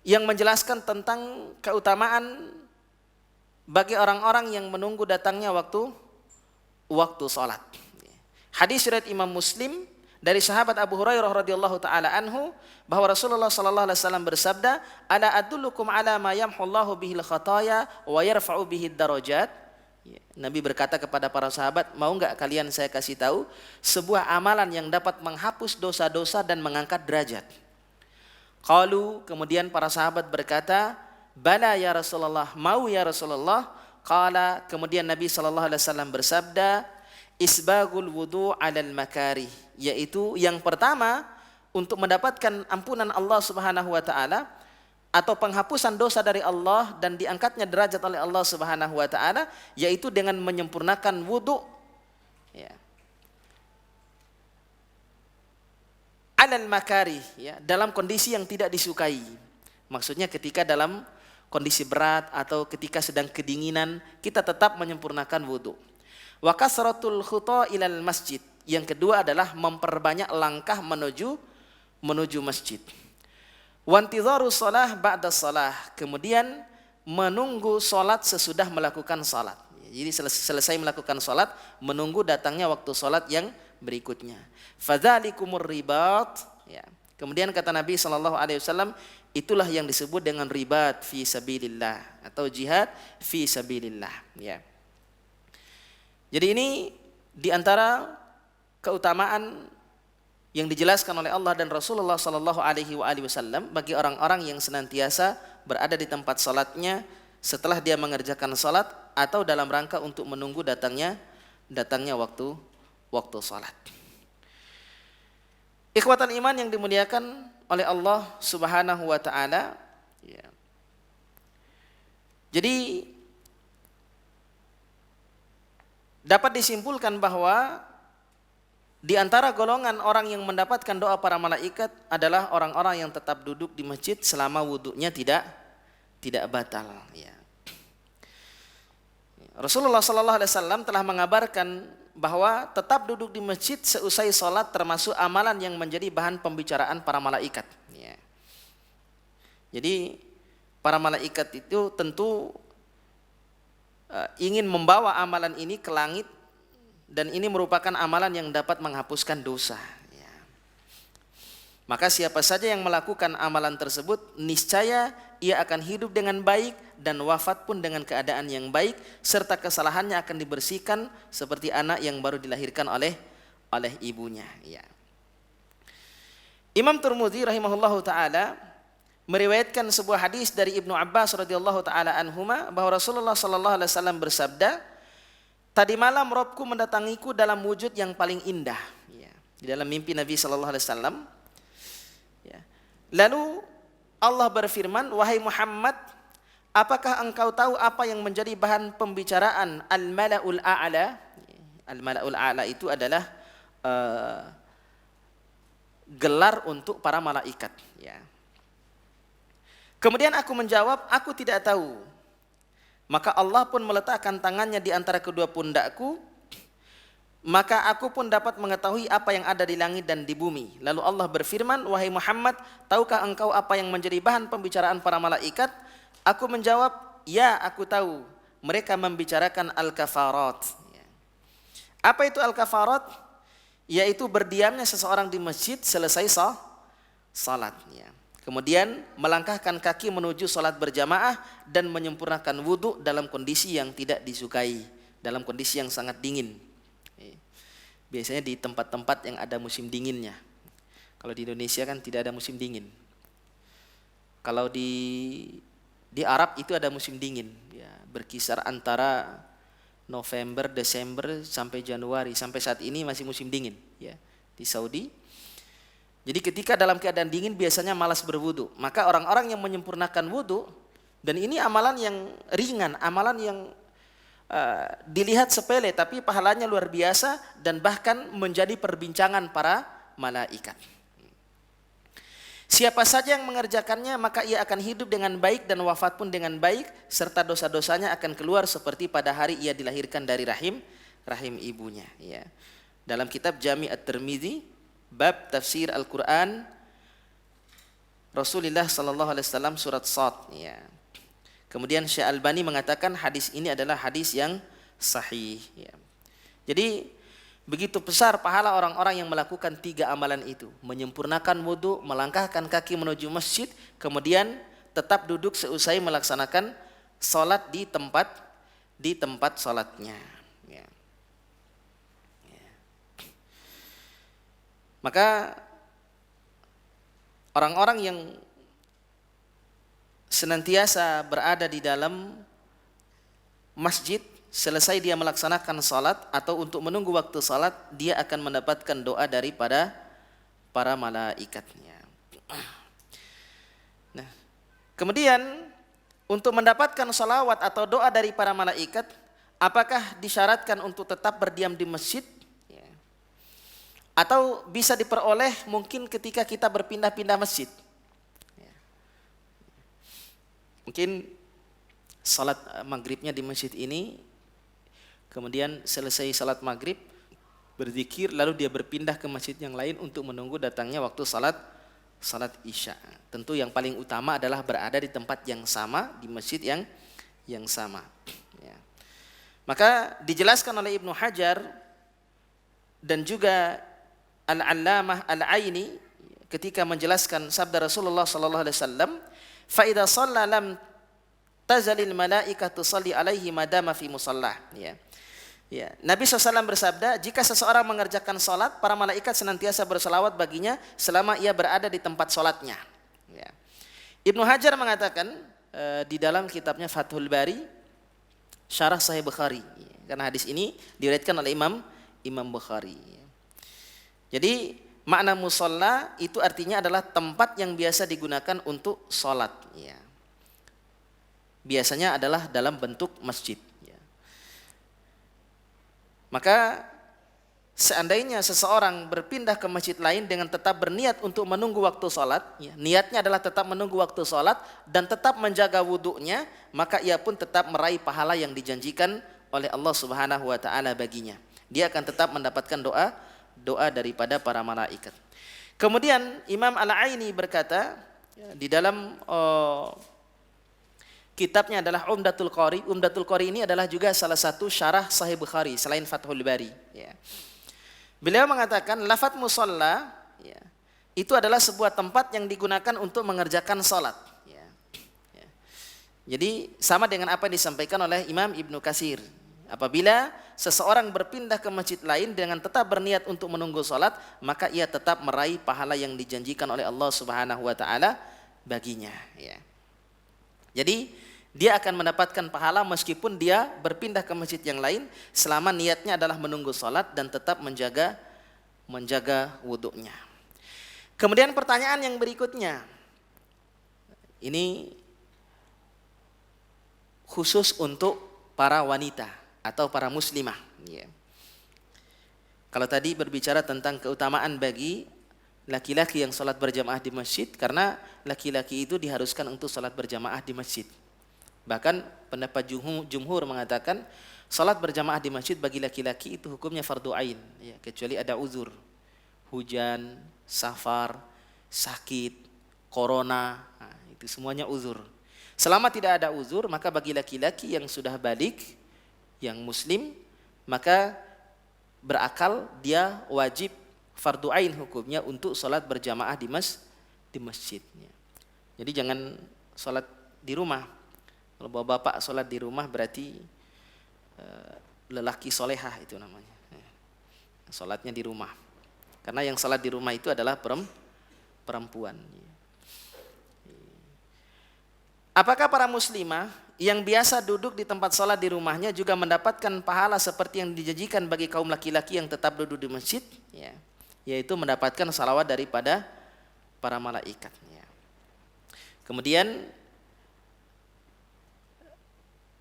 yang menjelaskan tentang keutamaan bagi orang-orang yang menunggu datangnya waktu salat. Hadis riwayat Imam Muslim dari sahabat Abu Hurairah radhiyallahu taala anhu bahwa Rasulullah sallallahu alaihi wasallam bersabda, "Ala adullukum ala ma yamhullahu bihil khataya wa yarfa'u bihid darajat." Nabi berkata kepada para sahabat, mau enggak kalian saya kasih tahu sebuah amalan yang dapat menghapus dosa-dosa dan mengangkat derajat? Qalu, kemudian para sahabat berkata, "Bala ya Rasulullah, mau ya Rasulullah." Qala, kemudian Nabi sallallahu alaihi wasallam bersabda, "Isbagul wudu' 'alal makarih," yaitu yang pertama untuk mendapatkan ampunan Allah Subhanahu wa taala atau penghapusan dosa dari Allah dan diangkatnya derajat oleh Allah Subhanahu wa taala, yaitu dengan menyempurnakan wudu', ya. Alal makarih, ya, dalam kondisi yang tidak disukai. Maksudnya ketika dalam kondisi berat atau ketika sedang kedinginan, kita tetap menyempurnakan wudu. Wa kasratul khuta ilal masjid, yang kedua adalah memperbanyak langkah menuju masjid. Wa intidharu shalah ba'da shalah, kemudian menunggu salat sesudah melakukan salat. Jadi selesai melakukan salat, menunggu datangnya waktu salat yang berikutnya. Fadzalikumur ribat, ya. Kemudian kata Nabi sallallahu alaihi wasallam, itulah yang disebut dengan ribat fi sabilillah atau jihad fi sabilillah, ya. Jadi ini diantara keutamaan yang dijelaskan oleh Allah dan Rasulullah sallallahu alaihi wasallam bagi orang-orang yang senantiasa berada di tempat salatnya setelah dia mengerjakan salat atau dalam rangka untuk menunggu datangnya waktu salat. Ikhwatan iman yang dimuliakan oleh Allah Subhanahu wa taala, ya. Jadi dapat disimpulkan bahwa di antara golongan orang yang mendapatkan doa para malaikat adalah orang-orang yang tetap duduk di masjid selama wudunya tidak batal, ya. Rasulullah sallallahu alaihi wasallam telah mengabarkan bahwa tetap duduk di masjid seusai salat termasuk amalan yang menjadi bahan pembicaraan para malaikat. Ya. Jadi para malaikat itu tentu ingin membawa amalan ini ke langit, dan ini merupakan amalan yang dapat menghapuskan dosa. Ya. Maka siapa saja yang melakukan amalan tersebut, niscaya ia akan hidup dengan baik dan wafat pun dengan keadaan yang baik, serta kesalahannya akan dibersihkan seperti anak yang baru dilahirkan oleh ibunya. Ya. Imam Tirmidzi rahimahullahu taala meriwayatkan sebuah hadis dari Ibnu Abbas radhiyallahu taala anhuma bahwa Rasulullah sallallahu alaihi wasallam bersabda, "Tadi malam Rabbku mendatangiku dalam wujud yang paling indah." Ya. Di dalam mimpi Nabi sallallahu alaihi wasallam. Ya. Lalu Allah berfirman, "Wahai Muhammad, apakah engkau tahu apa yang menjadi bahan pembicaraan al-mala'ul a'la?" Al-mala'ul a'la itu adalah gelar untuk para malaikat. Ya. Kemudian aku menjawab, "Aku tidak tahu." Maka Allah pun meletakkan tangannya di antara kedua pundakku, maka aku pun dapat mengetahui apa yang ada di langit dan di bumi. Lalu Allah berfirman, "Wahai Muhammad, tahukah engkau apa yang menjadi bahan pembicaraan para malaikat?" Aku menjawab, "Ya, aku tahu. Mereka membicarakan al-kafarat." Apa itu al-kafarat? Yaitu berdiamnya seseorang di masjid selesai salat. Kemudian melangkahkan kaki menuju salat berjamaah dan menyempurnakan wudhu dalam kondisi yang tidak disukai, dalam kondisi yang sangat dingin. Biasanya di tempat-tempat yang ada musim dinginnya. Kalau di Indonesia kan tidak ada musim dingin. Kalau di Arab itu ada musim dingin, ya, berkisar antara November, Desember sampai Januari. Sampai saat ini masih musim dingin, ya, di Saudi. Jadi ketika dalam keadaan dingin biasanya malas berwudu. Maka orang-orang yang menyempurnakan wudu, dan ini amalan yang ringan, amalan yang dilihat sepele tapi pahalanya luar biasa dan bahkan menjadi perbincangan para malaikat. Siapa saja yang mengerjakannya maka ia akan hidup dengan baik dan wafat pun dengan baik, serta dosa-dosanya akan keluar seperti pada hari ia dilahirkan dari rahim ibunya. Ya. Dalam kitab Jami' At-Tirmidzi bab tafsir Al-Quran Rasulullah sallallahu alaihi wasallam surat Shad. Ya. Kemudian Syekh Albani mengatakan hadis ini adalah hadis yang sahih. Ya. Jadi begitu besar pahala orang-orang yang melakukan 3 amalan itu: menyempurnakan wudu, melangkahkan kaki menuju masjid, kemudian tetap duduk seusai melaksanakan salat di tempat salatnya. Ya. Ya. Maka orang-orang yang senantiasa berada di dalam masjid selesai dia melaksanakan salat atau untuk menunggu waktu salat, dia akan mendapatkan doa daripada para malaikatnya. Nah, kemudian untuk mendapatkan salawat atau doa dari para malaikat, apakah disyaratkan untuk tetap berdiam di masjid? Atau bisa diperoleh mungkin ketika kita berpindah-pindah masjid. Mungkin salat maghribnya di masjid ini, kemudian selesai salat maghrib, berzikir, lalu dia berpindah ke masjid yang lain untuk menunggu datangnya waktu salat isya. Tentu yang paling utama adalah berada di tempat yang sama, di masjid yang sama. Ya. Maka dijelaskan oleh Ibnu Hajar dan juga Al-Allamah Al-Aini ketika menjelaskan sabda Rasulullah sallallahu alaihi wasallam, "Fa idza shalla lam tazalil malaikatu tusalli alaihi madama fi musallah." Ya. Ya. Nabi SAW bersabda, jika seseorang mengerjakan salat, para malaikat senantiasa berselawat baginya selama ia berada di tempat salatnya. Ya. Ibnu Hajar mengatakan di dalam kitabnya Fathul Bari Syarah Sahih Bukhari, karena hadis ini diriwayatkan oleh Imam Bukhari. Jadi makna musalla itu artinya adalah tempat yang biasa digunakan untuk salat. Ya. Biasanya adalah dalam bentuk masjid. Ya. Maka seandainya seseorang berpindah ke masjid lain dengan tetap berniat untuk menunggu waktu salat, ya, niatnya adalah tetap menunggu waktu salat dan tetap menjaga wudunya, maka ia pun tetap meraih pahala yang dijanjikan oleh Allah Subhanahu wa taala baginya. Dia akan tetap mendapatkan doa daripada para malaikat. Kemudian Imam Al-Aini berkata di dalam kitabnya adalah Umdatul Qari. Umdatul Qari ini adalah juga salah satu syarah Sahih Bukhari selain Fathul Bari. Ya. Beliau mengatakan lafaz musalla ya, itu adalah sebuah tempat yang digunakan untuk mengerjakan salat. Ya. Ya. Jadi sama dengan apa yang disampaikan oleh Imam Ibnu Katsir. Apabila seseorang berpindah ke masjid lain dengan tetap berniat untuk menunggu salat, maka ia tetap meraih pahala yang dijanjikan oleh Allah Subhanahu wa taala baginya. Ya. Jadi dia akan mendapatkan pahala meskipun dia berpindah ke masjid yang lain selama niatnya adalah menunggu salat dan tetap menjaga wudunya. Kemudian pertanyaan yang berikutnya, ini khusus untuk para wanita atau para muslimah. Ya. Kalau tadi berbicara tentang keutamaan bagi laki-laki yang sholat berjamaah di masjid, karena laki-laki itu diharuskan untuk sholat berjamaah di masjid. Bahkan pendapat jumhur mengatakan sholat berjamaah di masjid bagi laki-laki itu hukumnya fardu ain, ya, kecuali ada uzur, hujan, safar, sakit, corona, nah, itu semuanya uzur. Selama tidak ada uzur, maka bagi laki-laki yang sudah balik, yang muslim, maka berakal dia wajib fardu ain hukumnya untuk sholat berjamaah di masjid. Jadi jangan sholat di rumah. Kalau bapak sholat di rumah berarti lelaki solehah itu namanya. Sholatnya di rumah. Karena yang sholat di rumah itu adalah perempuan. Apakah para muslimah yang biasa duduk di tempat sholat di rumahnya juga mendapatkan pahala seperti yang dijanjikan bagi kaum laki-laki yang tetap duduk di masjid? Ya. Yaitu mendapatkan salawat daripada para malaikat. Ya. Kemudian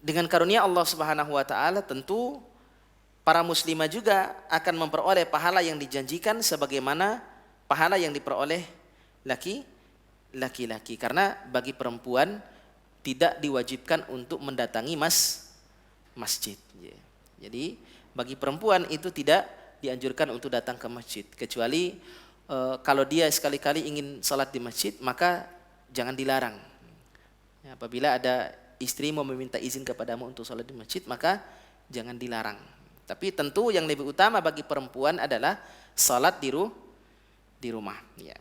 dengan karunia Allah Subhanahu wa taala tentu para muslimah juga akan memperoleh pahala yang dijanjikan sebagaimana pahala yang diperoleh laki-laki. Karena bagi perempuan tidak diwajibkan untuk mendatangi masjid. Ya. Jadi bagi perempuan itu tidak dianjurkan untuk datang ke masjid, kecuali kalau dia sekali-kali ingin salat di masjid maka jangan dilarang. Ya, apabila ada istri mau meminta izin kepadamu untuk salat di masjid maka jangan dilarang. Tapi tentu yang lebih utama bagi perempuan adalah salat di rumah. Ya.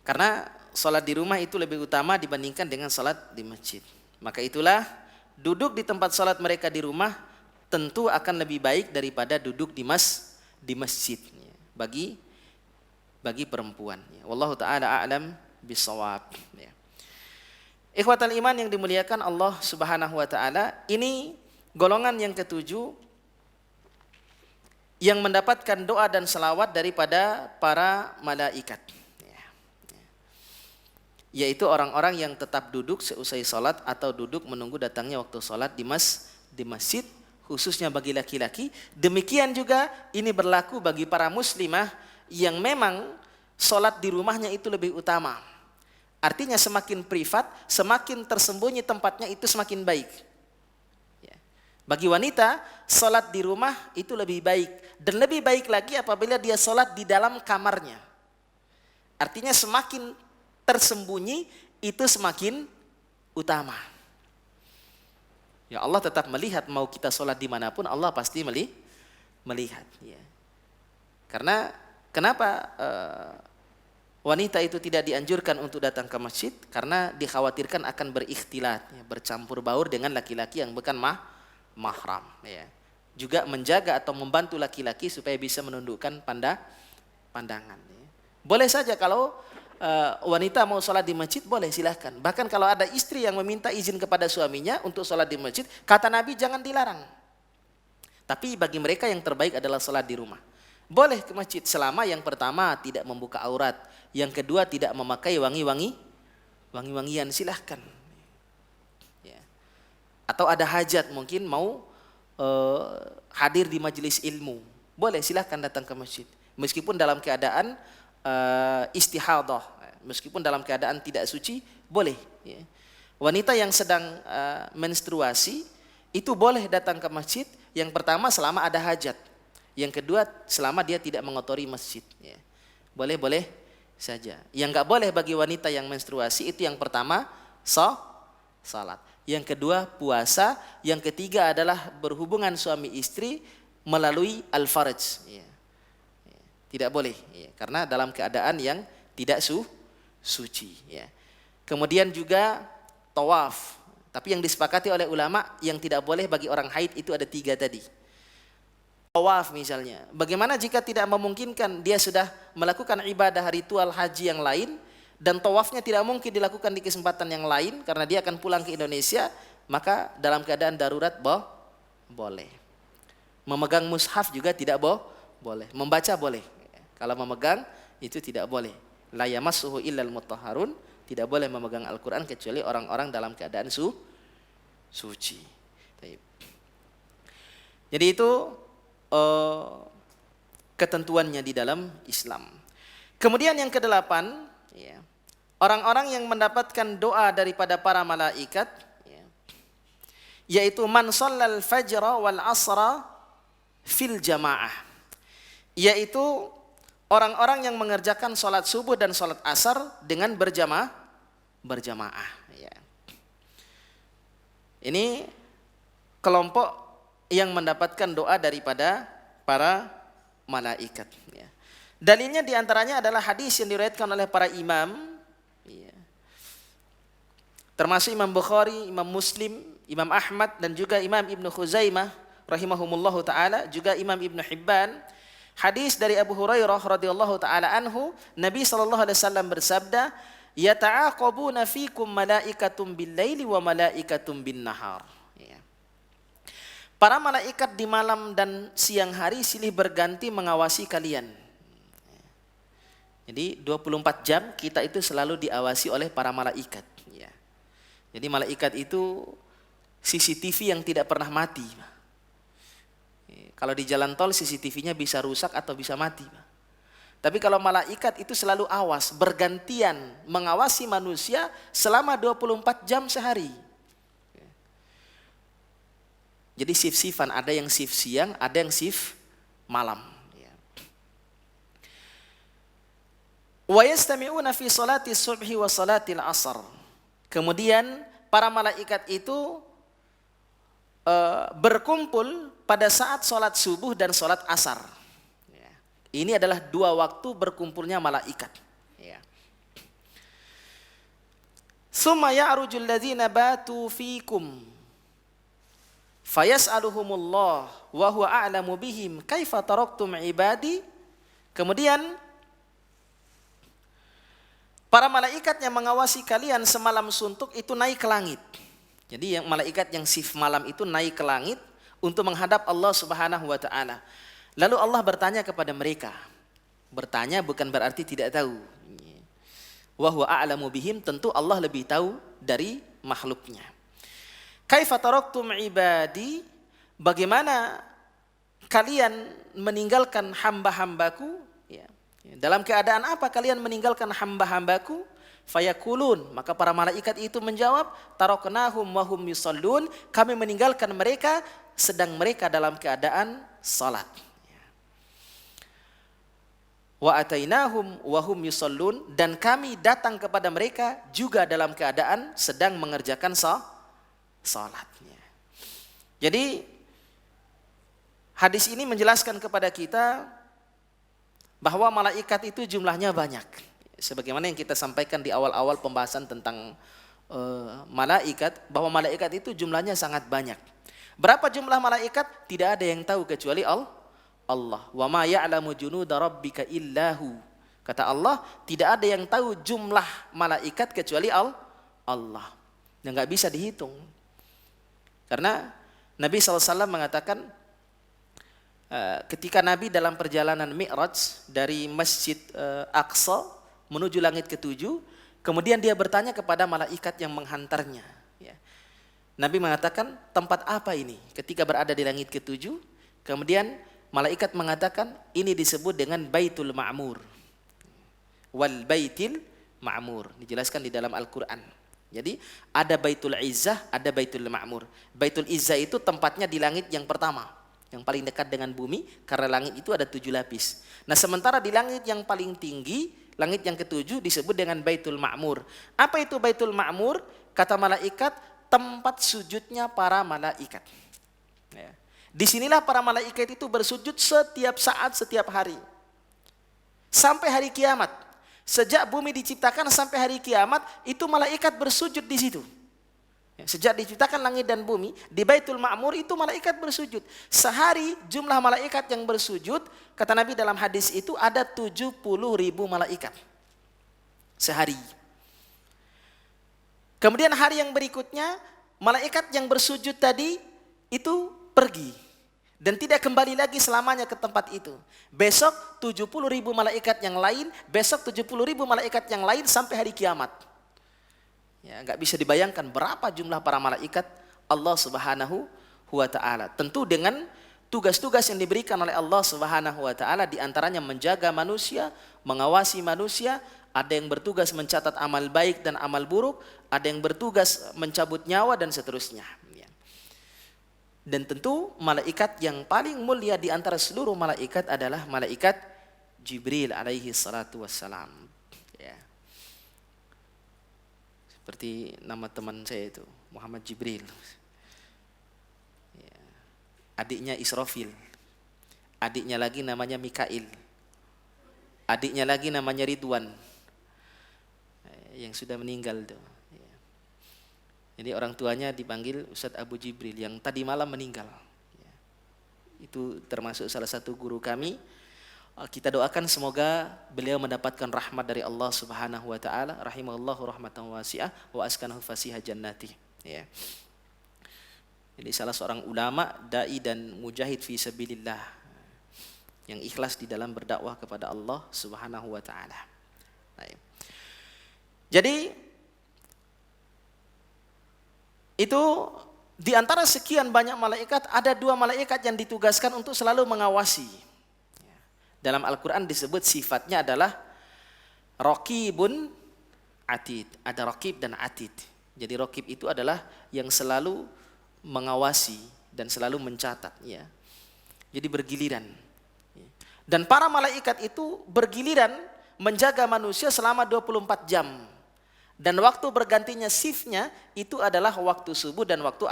Karena salat di rumah itu lebih utama dibandingkan dengan salat di masjid. Maka itulah duduk di tempat salat mereka di rumah tentu akan lebih baik daripada duduk di masjid ya, bagi perempuan. Ya. Wallahu taala a'lam bishawab. Ya. Ikhwatal iman yang dimuliakan Allah Subhanahu wa taala, ini golongan yang ketujuh yang mendapatkan doa dan selawat daripada para malaikat. Ya. Ya. Yaitu orang-orang yang tetap duduk seusai salat atau duduk menunggu datangnya waktu salat di masjid, khususnya bagi laki-laki. Demikian juga ini berlaku bagi para muslimah yang memang sholat di rumahnya itu lebih utama. Artinya semakin privat, semakin tersembunyi tempatnya itu semakin baik. Ya. Bagi wanita, sholat di rumah itu lebih baik. Dan lebih baik lagi apabila dia sholat di dalam kamarnya. Artinya semakin tersembunyi itu semakin utama. Ya Allah tetap melihat, mau kita sholat dimanapun Allah pasti melihat. Ya. Karena kenapa wanita itu tidak dianjurkan untuk datang ke masjid? Karena dikhawatirkan akan berikhtilat, ya, bercampur baur dengan laki-laki yang bukan mahram. Ya. Juga menjaga atau membantu laki-laki supaya bisa menundukkan pandangan. Ya. Boleh saja kalau wanita mau sholat di masjid, boleh silahkan. Bahkan kalau ada istri yang meminta izin kepada suaminya untuk sholat di masjid, kata Nabi jangan dilarang. Tapi bagi mereka yang terbaik adalah sholat di rumah. Boleh ke masjid selama yang pertama tidak membuka aurat, yang kedua tidak memakai wangi-wangian, silahkan. Ya. Atau ada hajat mungkin mau hadir di majelis ilmu, boleh silahkan datang ke masjid. Meskipun dalam keadaan istihadah, meskipun dalam keadaan tidak suci, boleh. Ya. Wanita yang sedang menstruasi itu boleh datang ke masjid. Yang pertama selama ada hajat. Yang kedua selama dia tidak mengotori masjid. Ya. Boleh-boleh saja. Yang nggak boleh bagi wanita yang menstruasi itu yang pertama salat. Yang kedua puasa. Yang ketiga adalah berhubungan suami istri melalui al-farj. Ya. Tidak boleh. Ya. Karena dalam keadaan yang tidak suci. Ya. Kemudian juga tawaf. Tapi yang disepakati oleh ulama yang tidak boleh bagi orang haid itu ada 3 tadi. Tawaf misalnya. Bagaimana jika tidak memungkinkan dia sudah melakukan ibadah ritual haji yang lain dan tawafnya tidak mungkin dilakukan di kesempatan yang lain karena dia akan pulang ke Indonesia, maka dalam keadaan darurat boleh. Memegang mushaf juga tidak boleh. Membaca boleh. Kalau memegang itu tidak boleh. La yamassuhu illal mutahharun. Tidak boleh memegang Al-Quran kecuali orang-orang dalam keadaan suci. Jadi itu ketentuannya di dalam Islam. Kemudian yang ke-8, ya, orang-orang yang mendapatkan doa daripada para malaikat, ya, yaitu man shallal fajra wal asra fil jamaah, yaitu orang-orang yang mengerjakan sholat subuh dan sholat asar dengan berjamaah. Ya. Ini kelompok yang mendapatkan doa daripada para malaikat. Ya. Dalilnya diantaranya adalah hadis yang diriwayatkan oleh para imam, ya, termasuk Imam Bukhari, Imam Muslim, Imam Ahmad dan juga Imam Ibnu Khuzaimah rahimahumullahu taala, juga Imam Ibnu Hibban. Hadis dari Abu Hurairah radhiyallahu taala anhu, Nabi sallallahu alaihi wasallam bersabda, "Yata'aqabuna fikum malaikatum bil-laili wa malaikatum bin-nahar." Ya. Para malaikat di malam dan siang hari silih berganti mengawasi kalian. Jadi 24 jam kita itu selalu diawasi oleh para malaikat. Ya. Jadi malaikat itu CCTV yang tidak pernah mati. Kalau di jalan tol CCTV-nya bisa rusak atau bisa mati. Tapi kalau malaikat itu selalu awas, bergantian mengawasi manusia selama 24 jam sehari. Jadi shift-shiftan, ada yang shift siang, ada yang shift malam. Wa yastami'una fi salati subhi wa salatil asar. Kemudian para malaikat itu berkumpul pada saat sholat subuh dan sholat asar. Ya. Ini adalah 2 waktu berkumpulnya malaikat. Ya. Summa ya'rujul ladzina batu fikum fayas'aluhumullah wa huwa a'lamu bihim kaifa taraktum ibadi. Kemudian para malaikat yang mengawasi kalian semalam suntuk itu naik ke langit. Jadi yang malaikat yang shift malam itu naik ke langit untuk menghadap Allah Subhanahu wa taala. Lalu Allah bertanya kepada mereka. Bertanya bukan berarti tidak tahu. Wa huwa a'lamu bihim, tentu Allah lebih tahu dari makhluknya. Kaifa taraktum ibadi, bagaimana kalian meninggalkan hamba-hambaku? Ya. Dalam keadaan apa kalian meninggalkan hamba-hambaku? Fayakulun, maka para malaikat itu menjawab, taraknahum wa hum yusallun, kami meninggalkan mereka sedang mereka dalam keadaan salat. Wa atainahum wa hum yusallun, dan kami datang kepada mereka juga dalam keadaan sedang mengerjakan salat. Jadi hadis ini menjelaskan kepada kita bahwa malaikat itu jumlahnya banyak. Sebagaimana yang kita sampaikan di awal-awal pembahasan tentang malaikat, bahwa malaikat itu jumlahnya sangat banyak. Berapa jumlah malaikat? Tidak ada yang tahu kecuali Allah. Wa ma ya'lamu junuda rabbika illahu. Kata Allah, tidak ada yang tahu jumlah malaikat kecuali Allah. Dan nggak bisa dihitung. Karena Nabi SAW mengatakan, ketika Nabi dalam perjalanan Mi'raj dari Masjid Aqsa menuju langit ke-7, kemudian dia bertanya kepada malaikat yang menghantarnya. Ya. Nabi mengatakan, tempat apa ini? Ketika berada di langit ke-7, kemudian malaikat mengatakan, ini disebut dengan Baitul Ma'mur. Wal Baitil Ma'mur. Dijelaskan di dalam Al-Quran. Jadi ada Baitul Izzah, ada Baitul Ma'mur. Baitul Izzah itu tempatnya di langit yang pertama, yang paling dekat dengan bumi, karena langit itu ada 7 lapis. Nah sementara di langit yang paling tinggi, langit yang ke-7 disebut dengan Baitul Ma'mur. Apa itu Baitul Ma'mur? Kata malaikat, tempat sujudnya para malaikat. Ya. Disinilah para malaikat itu bersujud setiap saat, setiap hari. Sampai hari kiamat. Sejak bumi diciptakan sampai hari kiamat, itu malaikat bersujud di situ. Sejak diciptakan langit dan bumi, di Baitul Ma'mur itu malaikat bersujud. Sehari jumlah malaikat yang bersujud, kata Nabi dalam hadis itu ada 70.000 malaikat. Sehari. Kemudian hari yang berikutnya, malaikat yang bersujud tadi itu pergi. Dan tidak kembali lagi selamanya ke tempat itu. Besok 70.000 malaikat yang lain, besok 70.000 malaikat yang lain sampai hari kiamat. Ya, enggak bisa dibayangkan berapa jumlah para malaikat Allah Subhanahu wa taala. Tentu dengan tugas-tugas yang diberikan oleh Allah Subhanahu wa taala, di antaranya menjaga manusia, mengawasi manusia, ada yang bertugas mencatat amal baik dan amal buruk, ada yang bertugas mencabut nyawa dan seterusnya. Dan tentu malaikat yang paling mulia di antara seluruh malaikat adalah malaikat Jibril alaihi salatu wassalam. Ya. Seperti nama teman saya itu, Muhammad Jibril. Ya. Adiknya Israfil. Adiknya lagi namanya Mikail. Adiknya lagi namanya Ridwan. Yang sudah meninggal tuh. Jadi orang tuanya dipanggil Ustadz Abu Jibril yang tadi malam meninggal. Itu termasuk salah satu guru kami. Kita doakan semoga beliau mendapatkan rahmat dari Allah Subhanahu wa taala, rahimallahu rahmatan wasi'ah wa askanahu fasiha jannati. Ya. Jadi salah seorang ulama, dai dan mujahid fi sabilillah yang ikhlas di dalam berdakwah kepada Allah Subhanahu wa taala. Jadi itu di antara sekian banyak malaikat, ada 2 malaikat yang ditugaskan untuk selalu mengawasi. Dalam Al-Quran disebut sifatnya adalah Raqibun Atid. Ada Raqib dan Atid. Jadi Raqib itu adalah yang selalu mengawasi dan selalu mencatat. Ya. Jadi bergiliran. Dan para malaikat itu bergiliran menjaga manusia selama 24 jam. Dan waktu bergantinya shiftnya itu adalah waktu subuh dan waktu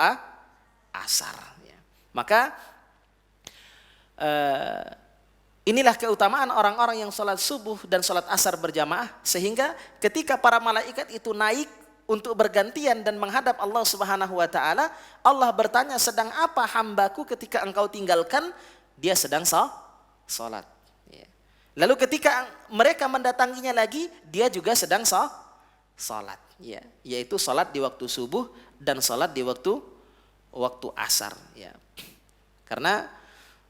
asar. Ya. Maka inilah keutamaan orang-orang yang sholat subuh dan sholat asar berjamaah. Sehingga ketika para malaikat itu naik untuk bergantian dan menghadap Allah Subhanahu wa taala, Allah bertanya, sedang apa hambaku ketika engkau tinggalkan? Dia sedang sholat. Ya. Lalu ketika mereka mendatanginya lagi, dia juga sedang salat, ya, yaitu salat di waktu subuh dan salat di waktu asar, ya. Karena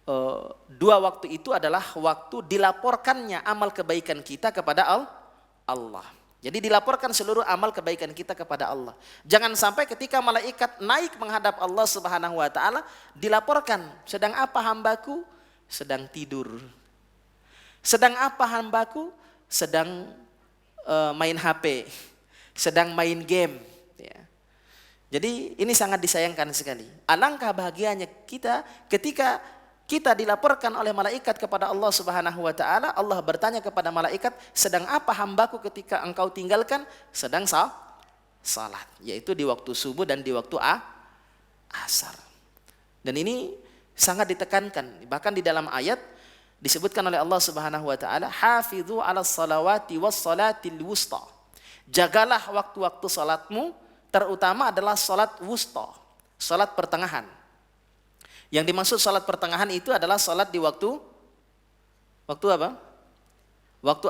2 waktu itu adalah waktu dilaporkannya amal kebaikan kita kepada Allah. Jadi dilaporkan seluruh amal kebaikan kita kepada Allah. Jangan sampai ketika malaikat naik menghadap Allah Subhanahu wa taala dilaporkan, sedang apa hambaku? Sedang tidur. Sedang apa hambaku? Sedang main HP. Sedang main game. Ya. Jadi ini sangat disayangkan sekali. Alangkah bahagianya kita ketika kita dilaporkan oleh malaikat kepada Allah Subhanahu wa taala, Allah bertanya kepada malaikat, sedang apa hambaku ketika engkau tinggalkan? Sedang salat, yaitu di waktu subuh dan di waktu asar. Dan ini sangat ditekankan, bahkan di dalam ayat disebutkan oleh Allah Subhanahu wa taala, hafidzu 'alas salawati was salatil wusta. Jagalah waktu-waktu salatmu, terutama adalah salat wusta, salat pertengahan. Yang dimaksud salat pertengahan itu adalah salat di waktu apa? Waktu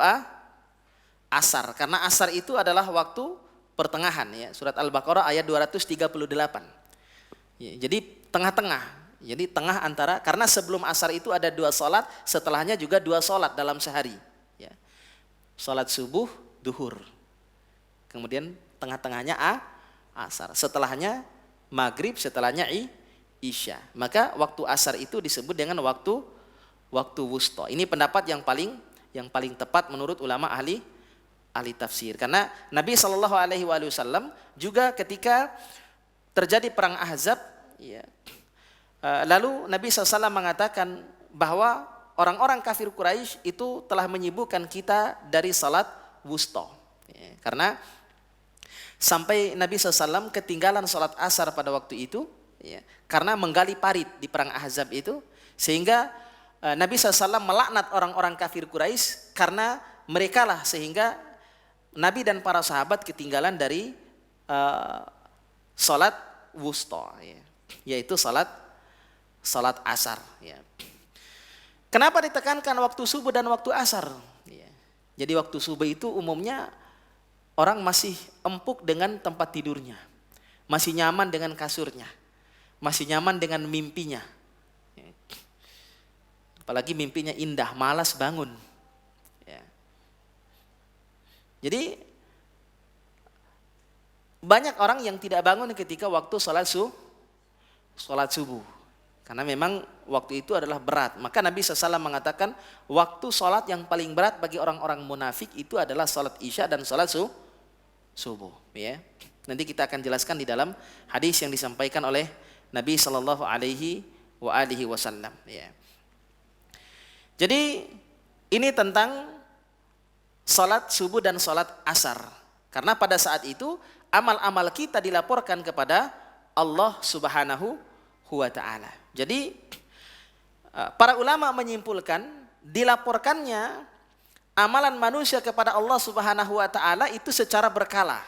asar, karena asar itu adalah waktu pertengahan, ya. Surat Al-Baqarah ayat 238. Ya, jadi tengah-tengah. Jadi tengah antara, karena sebelum asar itu ada 2 salat, setelahnya juga 2 salat dalam sehari. Ya. Salat subuh, duhur. Kemudian tengah-tengahnya asar. Setelahnya maghrib, setelahnya isya. Maka waktu asar itu disebut dengan waktu wusta. Ini pendapat yang paling tepat menurut ulama ahli ahli tafsir. Karena Nabi Shallallahu Alaihi Wasallam juga ketika terjadi perang Ahzab, ya, lalu Nabi SAW mengatakan bahwa orang-orang kafir Quraisy itu telah menyibukkan kita dari salat wusta. Ya, karena sampai Nabi SAW ketinggalan salat asar pada waktu itu, ya, karena menggali parit di perang Ahzab itu, sehingga Nabi SAW melaknat orang-orang kafir Quraisy karena mereka lah sehingga Nabi dan para sahabat ketinggalan dari salat wusta, ya, yaitu salat asar. Ya. Kenapa ditekankan waktu subuh dan waktu asar? Ya. Jadi waktu subuh itu umumnya orang masih empuk dengan tempat tidurnya, masih nyaman dengan kasurnya, masih nyaman dengan mimpinya. Apalagi mimpinya indah, malas bangun. Ya. Jadi banyak orang yang tidak bangun ketika waktu sholat subuh. Karena memang waktu itu adalah berat. Maka Nabi SAW mengatakan waktu sholat yang paling berat bagi orang-orang munafik itu adalah sholat isya dan sholat subuh. Ya. Nanti kita akan jelaskan di dalam hadis yang disampaikan oleh Nabi Sallallahu Alaihi Wasallam. Ya. Jadi ini tentang salat subuh dan salat asar. Karena pada saat itu amal-amal kita dilaporkan kepada Allah Subhanahu wa Ta'ala. Jadi para ulama menyimpulkan dilaporkannya amalan manusia kepada Allah Subhanahu wa Ta'ala itu secara berkala.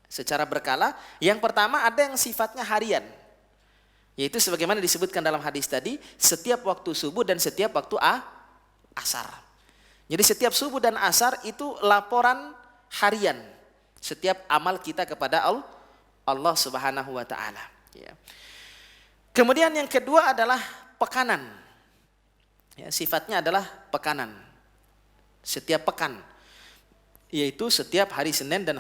Secara berkala, yang pertama ada yang sifatnya harian. Yaitu sebagaimana disebutkan dalam hadis tadi, setiap waktu subuh dan setiap waktu asar. Jadi setiap subuh dan asar itu laporan harian. Setiap amal kita kepada Allah Subhanahu wa Ta'ala. Ya. Kemudian yang kedua adalah pekanan. Ya, sifatnya adalah pekanan. Setiap pekan. Yaitu setiap hari Senin dan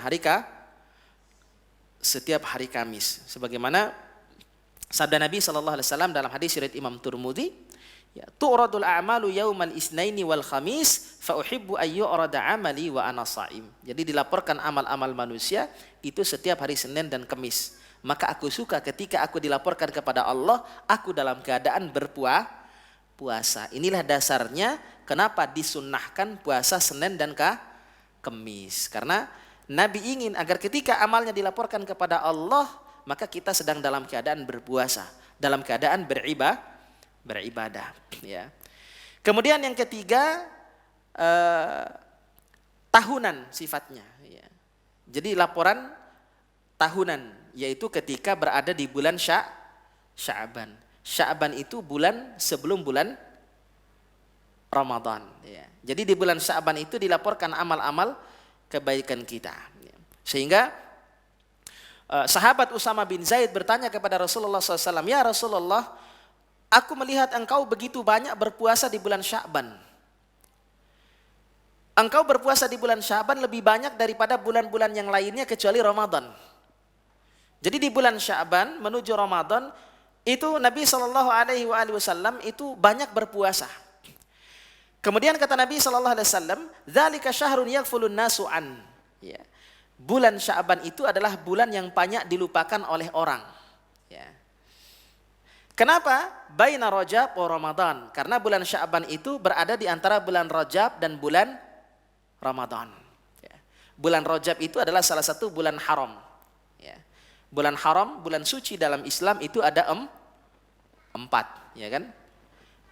setiap hari Kamis. Sebagaimana sabda Nabi SAW dalam hadis riwayat Imam Tirmidzi, ya, tu'radul a'malu yaumal isnaini wal khamis fa uhibbu ay yu'rada 'amali wa ana shaim. Jadi dilaporkan amal-amal manusia itu setiap hari Senin dan Kamis. Maka aku suka ketika aku dilaporkan kepada Allah, aku dalam keadaan berpuasa. Inilah dasarnya kenapa disunnahkan puasa Senin dan Kamis. Karena Nabi ingin agar ketika amalnya dilaporkan kepada Allah, maka kita sedang dalam keadaan berpuasa, dalam keadaan beribadah. Ya. Kemudian yang ketiga, tahunan sifatnya. Ya. Jadi laporan tahunan, yaitu ketika berada di bulan Sya'ban. Sya'ban itu bulan sebelum bulan Ramadan. Ya. Jadi di bulan Sya'ban itu dilaporkan amal-amal kebaikan kita. Ya. Sehingga sahabat Usama bin Zaid bertanya kepada Rasulullah SAW, ya Rasulullah, aku melihat engkau begitu banyak berpuasa di bulan Sya'ban. Engkau berpuasa di bulan Sya'ban lebih banyak daripada bulan-bulan yang lainnya kecuali Ramadan. Jadi di bulan Sya'ban menuju Ramadan itu Nabi SAW itu banyak berpuasa. Kemudian kata Nabi SAW, dzalika syahrun yaghfulun nasu an. Ya. Bulan Sya'ban itu adalah bulan yang banyak dilupakan oleh orang. Ya. Kenapa? Baina Rajab wa Ramadan. Karena bulan Sya'ban itu berada di antara bulan Rajab dan bulan Ramadan. Ya. Bulan Rajab itu adalah salah satu bulan haram. Ya. Bulan haram, bulan suci dalam Islam itu ada 4, ya kan?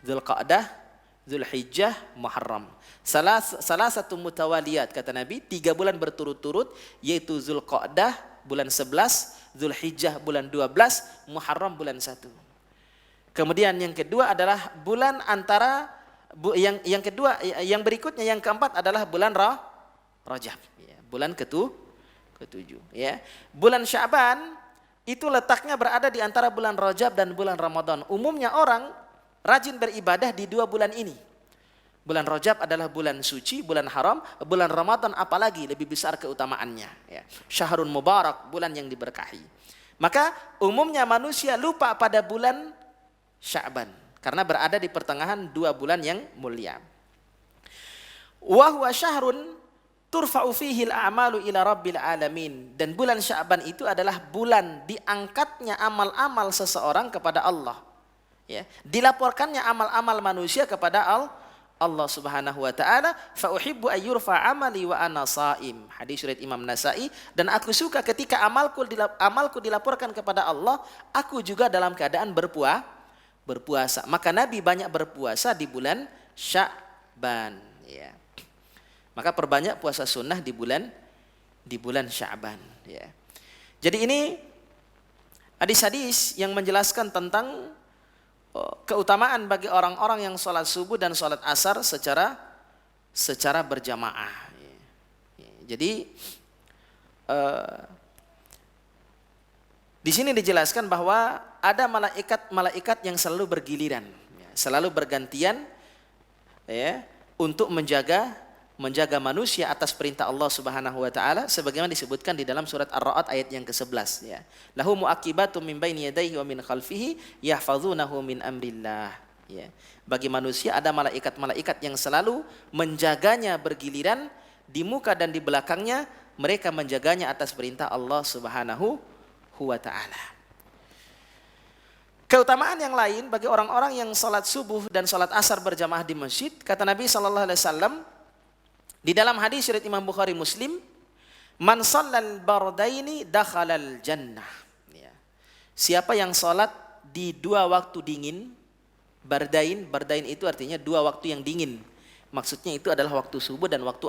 Dzulqa'dah, Dzulhijjah, Muharram. Salah satu mutawaliyat kata Nabi, 3 bulan berturut-turut, yaitu Dzulqa'dah bulan 11, Dzulhijjah bulan 12, Muharram bulan 1. Kemudian yang kedua adalah bulan antara yang kedua, yang berikutnya yang keempat adalah bulan Rajab, ya, bulan ke-7, ya. Bulan Sya'ban itu letaknya berada di antara bulan Rajab dan bulan Ramadan. Umumnya orang rajin beribadah di 2 bulan ini. Bulan Rajab adalah bulan suci, bulan haram. Bulan Ramadan apalagi lebih besar keutamaannya. Ya. Syahrun Mubarak, bulan yang diberkahi. Maka umumnya manusia lupa pada bulan Sya'ban karena berada di pertengahan 2 bulan yang mulia. Wa huwa syahrun turfa'u fihi al-a'malu ila rabbil alamin, dan bulan Sya'ban itu adalah bulan diangkatnya amal-amal seseorang kepada Allah, ya, dilaporkannya amal-amal manusia kepada Allah Subhanahu wa taala. Fa uhibbu ayyurfa amali wa ana shaim, hadis riwayat Imam Nasa'i. Dan aku suka ketika amalku dilaporkan kepada Allah, aku juga dalam keadaan berpuasa. Maka Nabi banyak berpuasa di bulan Sya'ban, ya. Maka perbanyak puasa sunnah di bulan Sya'ban, ya. Jadi ini hadis-hadis yang menjelaskan tentang keutamaan bagi orang-orang yang sholat subuh dan sholat asar secara berjamaah. Jadi di sini dijelaskan bahwa ada malaikat yang selalu bergiliran, selalu bergantian, ya, untuk menjaga manusia atas perintah Allah Subhanahu wa taala, sebagaimana disebutkan di dalam surat Ar-Ra'd ayat yang ke-11, ya. Lahu muaqibatum min baini yadayhi wa min khalfihi yahfazunahu min amrillah, ya. Bagi manusia ada malaikat-malaikat yang selalu menjaganya bergiliran di muka dan di belakangnya, mereka menjaganya atas perintah Allah Subhanahu wa taala. Keutamaan yang lain bagi orang-orang yang salat subuh dan salat asar berjamaah di masjid, kata Nabi sallallahu alaihi wasallam di dalam hadis riwayat Imam Bukhari Muslim, man shallal bardaini dakhalal jannah, ya. Siapa yang salat di dua waktu dingin, bardain itu artinya dua waktu yang dingin. Maksudnya itu adalah waktu subuh dan waktu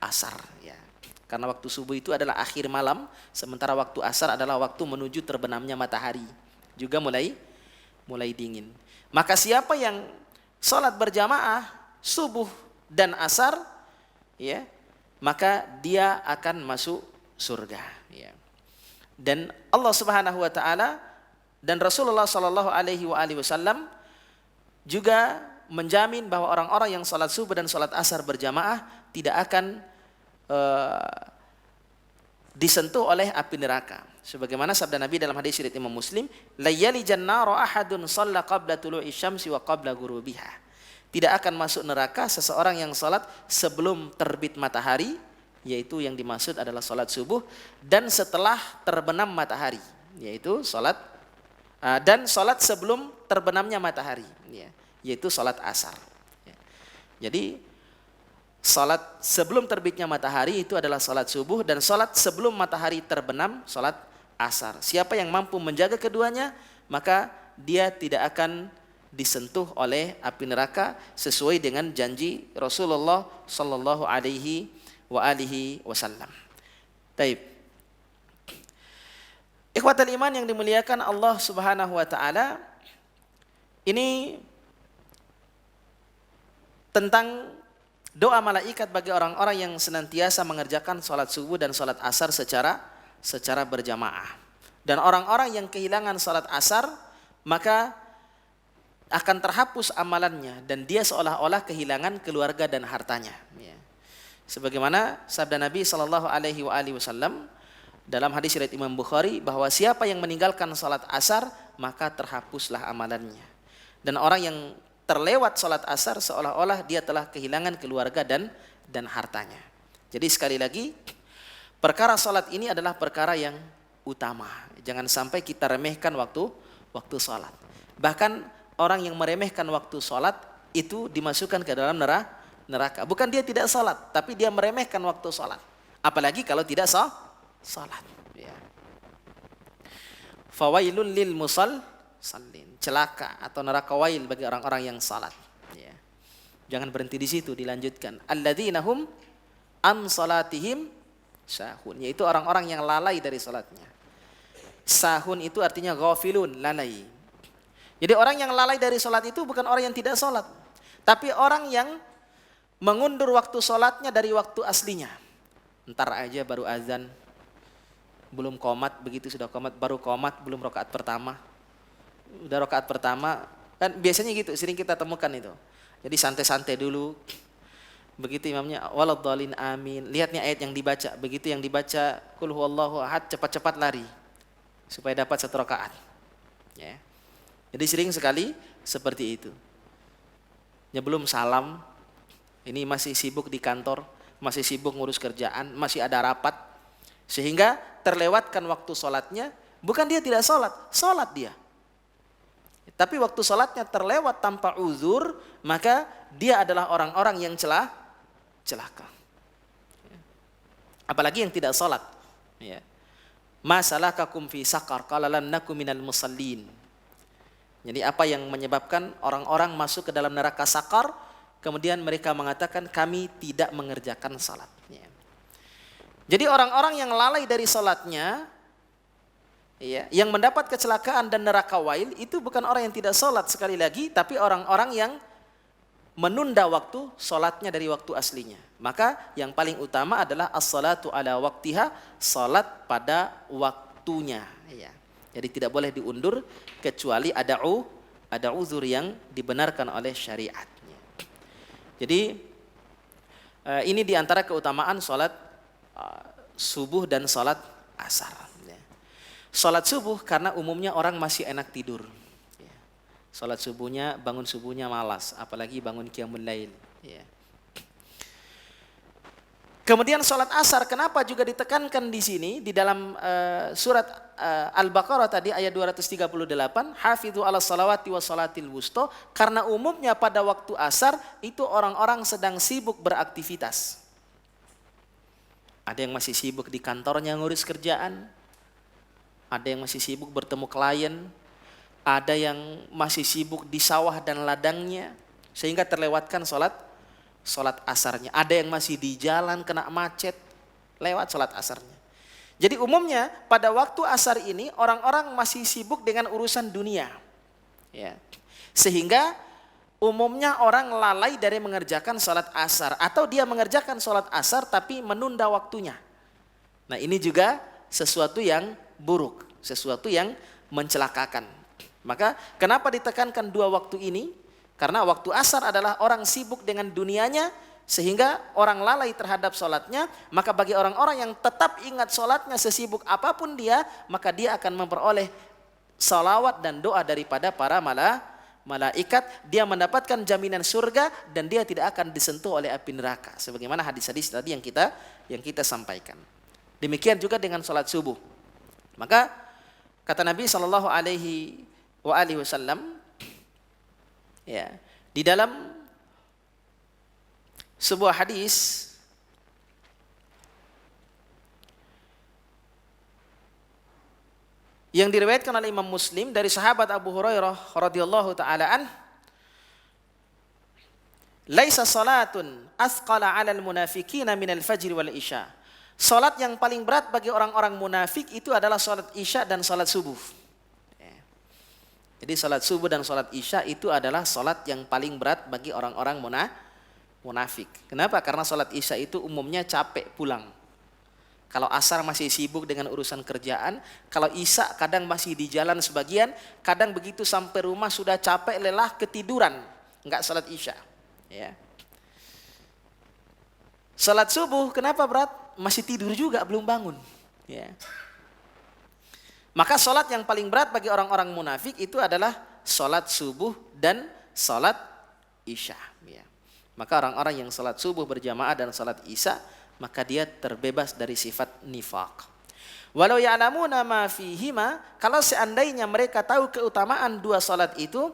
asar, ya. Karena waktu subuh itu adalah akhir malam, sementara waktu asar adalah waktu menuju terbenamnya matahari, juga mulai dingin. Maka siapa yang salat berjamaah subuh dan asar, ya, maka dia akan masuk surga, ya. Dan Allah Subhanahu wa taala dan Rasulullah sallallahu alaihi wasallam juga menjamin bahwa orang-orang yang salat subuh dan salat asar berjamaah tidak akan disentuh oleh api neraka. Sebagaimana sabda Nabi dalam hadis riwayat Imam Muslim, la yalijan nara ahadun shalla qabla tulu'i syamsi wa qabla ghurubiha. Tidak akan masuk neraka seseorang yang salat sebelum terbit matahari, yaitu yang dimaksud adalah salat subuh, dan setelah terbenam matahari, yaitu salat dan salat sebelum terbenamnya matahari, ya, yaitu salat asar, ya. Jadi salat sebelum terbitnya matahari itu adalah salat subuh, dan salat sebelum matahari terbenam salat asar. Siapa yang mampu menjaga keduanya, maka dia tidak akan disentuh oleh api neraka sesuai dengan janji Rasulullah sallallahu alaihi wasallam. Taib. Ikhwatal iman yang dimuliakan Allah Subhanahu wa taala, ini tentang doa malaikat bagi orang-orang yang senantiasa mengerjakan salat subuh dan salat asar secara berjamaah. Dan orang-orang yang kehilangan salat asar, maka akan terhapus amalannya dan dia seolah-olah kehilangan keluarga dan hartanya, ya. Sebagaimana sabda Nabi sallallahu alaihi wasallam dalam hadis riwayat Imam Bukhari, bahwa siapa yang meninggalkan salat asar maka terhapuslah amalannya. Dan orang yang terlewat salat asar seolah-olah dia telah kehilangan keluarga dan hartanya. Jadi sekali lagi, perkara salat ini adalah perkara yang utama. Jangan sampai kita remehkan waktu salat. Bahkan orang yang meremehkan waktu sholat itu dimasukkan ke dalam neraka. Bukan dia tidak sholat, tapi dia meremehkan waktu sholat. Apalagi kalau tidak sholat, ya. Fawailun lil musallin, celaka atau neraka wail bagi orang-orang yang sholat, ya. Jangan berhenti di situ, dilanjutkan. Alladzina hum an salatihim sahun, yaitu orang-orang yang lalai dari sholatnya. Sahun itu artinya ghafilun, lalai. Jadi orang yang lalai dari sholat itu bukan orang yang tidak sholat, tapi orang yang mengundur waktu sholatnya dari waktu aslinya. Ntar aja baru azan, belum qomat, begitu sudah qomat baru qomat, belum rakaat pertama. Udah rakaat pertama, kan biasanya gitu, sering kita temukan itu. Jadi santai-santai dulu. Begitu imamnya waladhdallin amin, lihat nih ayat yang dibaca. Begitu yang dibaca qul huwallahu ahad, cepat-cepat lari supaya dapat satu rakaat, ya. Jadi sering sekali seperti itu. Ya belum salam, ini masih sibuk di kantor, masih sibuk ngurus kerjaan, masih ada rapat, sehingga terlewatkan waktu sholatnya. Bukan dia tidak sholat, sholat dia. Tapi waktu sholatnya terlewat tanpa uzur, maka dia adalah orang-orang yang celaka. Apalagi yang tidak sholat. Ya. Ma salakakum fi saqar qala lam nakum minal musallin. Jadi apa yang menyebabkan orang-orang masuk ke dalam neraka sakar, kemudian mereka mengatakan kami tidak mengerjakan salat. Ya. Jadi orang-orang yang lalai dari salatnya, ya, yang mendapat kecelakaan dan neraka wail itu bukan orang yang tidak salat sekali lagi, tapi orang-orang yang menunda waktu salatnya dari waktu aslinya. Maka yang paling utama adalah as-salatu ala waqtiha, salat pada waktunya. Ya. Jadi tidak boleh diundur kecuali ada uzur yang dibenarkan oleh syariat. Jadi ini diantara keutamaan salat subuh dan salat asar. Salat subuh karena umumnya orang masih enak tidur. Salat subuhnya, bangun subuhnya malas, apalagi bangun qiyamul lail. Kemudian salat asar kenapa juga ditekankan di sini di dalam surat Al-Baqarah tadi ayat 238, hafizu 'alas salawati was salatil wusta, karena umumnya pada waktu asar itu orang-orang sedang sibuk beraktivitas. Ada yang masih sibuk di kantornya ngurus kerjaan, ada yang masih sibuk bertemu klien, ada yang masih sibuk di sawah dan ladangnya, sehingga terlewatkan salat asarnya. Ada yang masih di jalan kena macet, lewat salat asarnya. Jadi umumnya pada waktu asar ini orang-orang masih sibuk dengan urusan dunia. Ya. Sehingga umumnya orang lalai dari mengerjakan salat asar, atau dia mengerjakan salat asar tapi menunda waktunya. Nah, ini juga sesuatu yang buruk, sesuatu yang mencelakakan. Maka kenapa ditekankan dua waktu ini? Karena waktu asar adalah orang sibuk dengan dunianya, sehingga orang lalai terhadap sholatnya. Maka bagi orang-orang yang tetap ingat sholatnya sesibuk apapun dia, maka dia akan memperoleh salawat dan doa daripada para malaikat. Dia mendapatkan jaminan surga dan dia tidak akan disentuh oleh api neraka. Sebagaimana hadis-hadis tadi yang kita sampaikan. Demikian juga dengan sholat subuh. Maka kata Nabi SAW, ya, di dalam sebuah hadis yang diriwayatkan oleh Imam Muslim dari sahabat Abu Hurairah radhiyallahu taala an, laisa salatun asqala 'alal munafiqina minal fajr wal isya. Salat yang paling berat bagi orang-orang munafik itu adalah salat isya dan salat subuh. Jadi salat subuh dan salat isya itu adalah salat yang paling berat bagi orang-orang munafik. Kenapa? Karena salat isya itu umumnya capek pulang. Kalau asar masih sibuk dengan urusan kerjaan, kalau isya kadang masih di jalan sebagian, kadang begitu sampai rumah sudah capek, lelah, ketiduran, enggak salat isya. Ya. Salat subuh kenapa berat? Masih tidur juga, belum bangun. Ya. Maka salat yang paling berat bagi orang-orang munafik itu adalah salat subuh dan salat isya. Ya. Maka orang-orang yang salat subuh berjamaah dan salat isya, maka dia terbebas dari sifat nifaq. Walau ya'lamuna ma fihima, kalau seandainya mereka tahu keutamaan dua salat itu,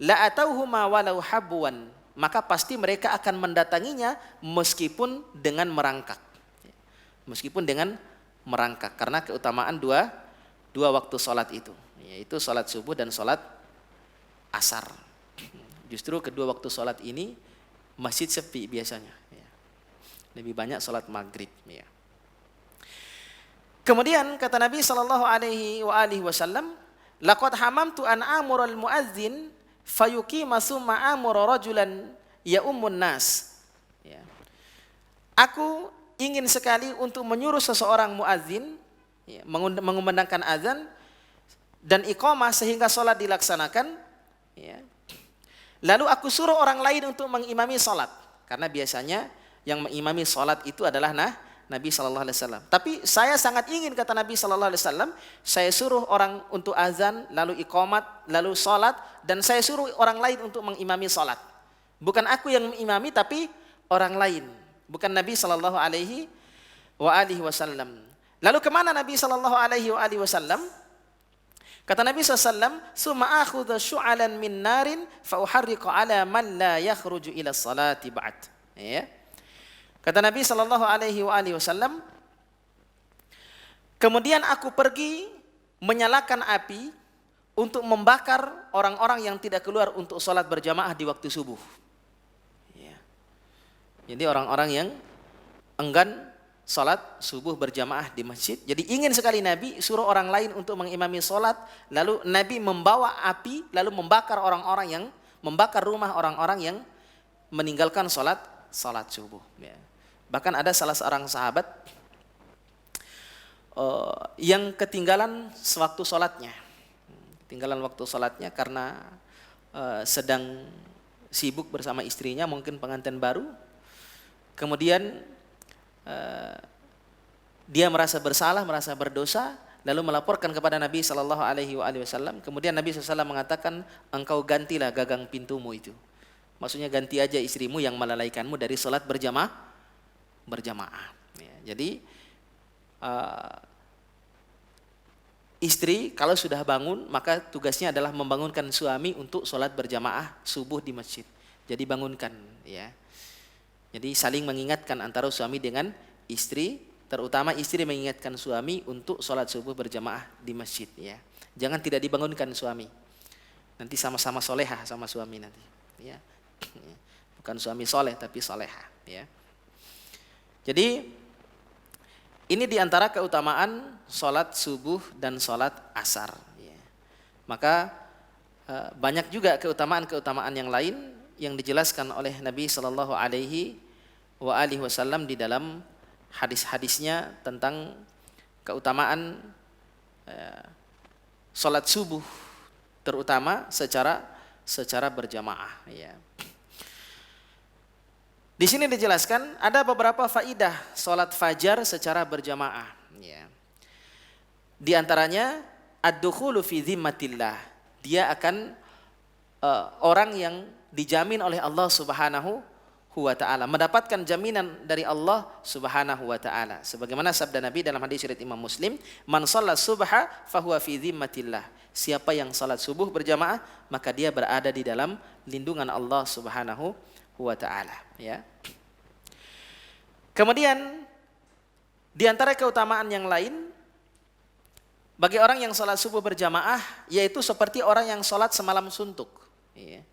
la atauhuma walau habwan, maka pasti mereka akan mendatanginya meskipun dengan merangkak. Meskipun dengan merangkak, karena keutamaan dua waktu salat itu, yaitu salat subuh dan salat asar. Justru kedua waktu salat ini masjid sepi biasanya. Lebih banyak salat maghrib. Kemudian kata Nabi SAW, laqad hamamtu an amural muazzin fayuqima summa amura rajulan ya ummun nas. Aku ingin sekali untuk menyuruh seseorang muazzin, mengumandangkan azan dan iqamah sehingga sholat dilaksanakan, lalu aku suruh orang lain untuk mengimami sholat, karena biasanya yang mengimami sholat itu adalah Nabi SAW. Tapi saya sangat ingin, kata Nabi SAW, saya suruh orang untuk azan, lalu iqamat, lalu sholat, dan saya suruh orang lain untuk mengimami sholat. Bukan aku yang mengimami, tapi orang lain. bukan Nabi sallallahu alaihi wasallam. Lalu kemana Nabi sallallahu alaihi wasallam? Kata Nabi SAW, "Summa akhudha syu'alan min narin fa uharriqu ala man la yakhruju ila salati ba'd." Ya. Kata Nabi sallallahu alaihi wasallam, kemudian aku pergi menyalakan api untuk membakar orang-orang yang tidak keluar untuk salat berjamaah di waktu subuh. Ya. Jadi orang-orang yang enggan salat subuh berjamaah di masjid. Jadi ingin sekali Nabi suruh orang lain untuk mengimami salat, lalu Nabi membawa api lalu membakar membakar rumah orang-orang yang meninggalkan salat subuh. Ya. Bahkan ada salah seorang sahabat yang ketinggalan waktu salatnya. Ketinggalan waktu salatnya karena sedang sibuk bersama istrinya, mungkin pengantin baru. Kemudian dia merasa bersalah, merasa berdosa, lalu melaporkan kepada Nabi sallallahu alaihi wasallam. Kemudian Nabi SAW mengatakan, engkau gantilah gagang pintumu itu. Maksudnya ganti aja istrimu yang melalaikanmu dari salat berjamaah. Ya, jadi istri kalau sudah bangun maka tugasnya adalah membangunkan suami untuk salat berjamaah subuh di masjid. Jadi bangunkan, ya. Jadi saling mengingatkan antara suami dengan istri, terutama istri mengingatkan suami untuk sholat subuh berjamaah di masjid. Ya. Jangan tidak dibangunkan suami. Nanti sama-sama solehah sama suami nanti. Ya. Bukan suami soleh tapi solehah. Ya. Jadi ini diantara keutamaan sholat subuh dan sholat asar. Ya. Maka banyak juga keutamaan-keutamaan yang lain yang dijelaskan oleh Nabi Sallallahu Alaihi Wasallam di dalam hadis-hadisnya tentang keutamaan sholat subuh, terutama secara berjamaah. Ya. Di sini dijelaskan ada beberapa faidah sholat fajar secara berjamaah. Ya. Di antaranya ad-dukhulu fi dhimmatillah. Dia akan orang yang dijamin oleh Allah Subhanahu wa ta'ala, mendapatkan jaminan dari Allah Subhanahu wa ta'ala. Sebagaimana sabda Nabi dalam hadis riwayat Imam Muslim, "Man shalla subha fahuwa fi dhimmatillah." Siapa yang salat subuh berjamaah, maka dia berada di dalam lindungan Allah Subhanahu wa ta'ala, ya. Kemudian di antara keutamaan yang lain bagi orang yang salat subuh berjamaah, yaitu seperti orang yang salat semalam suntuk. Ya.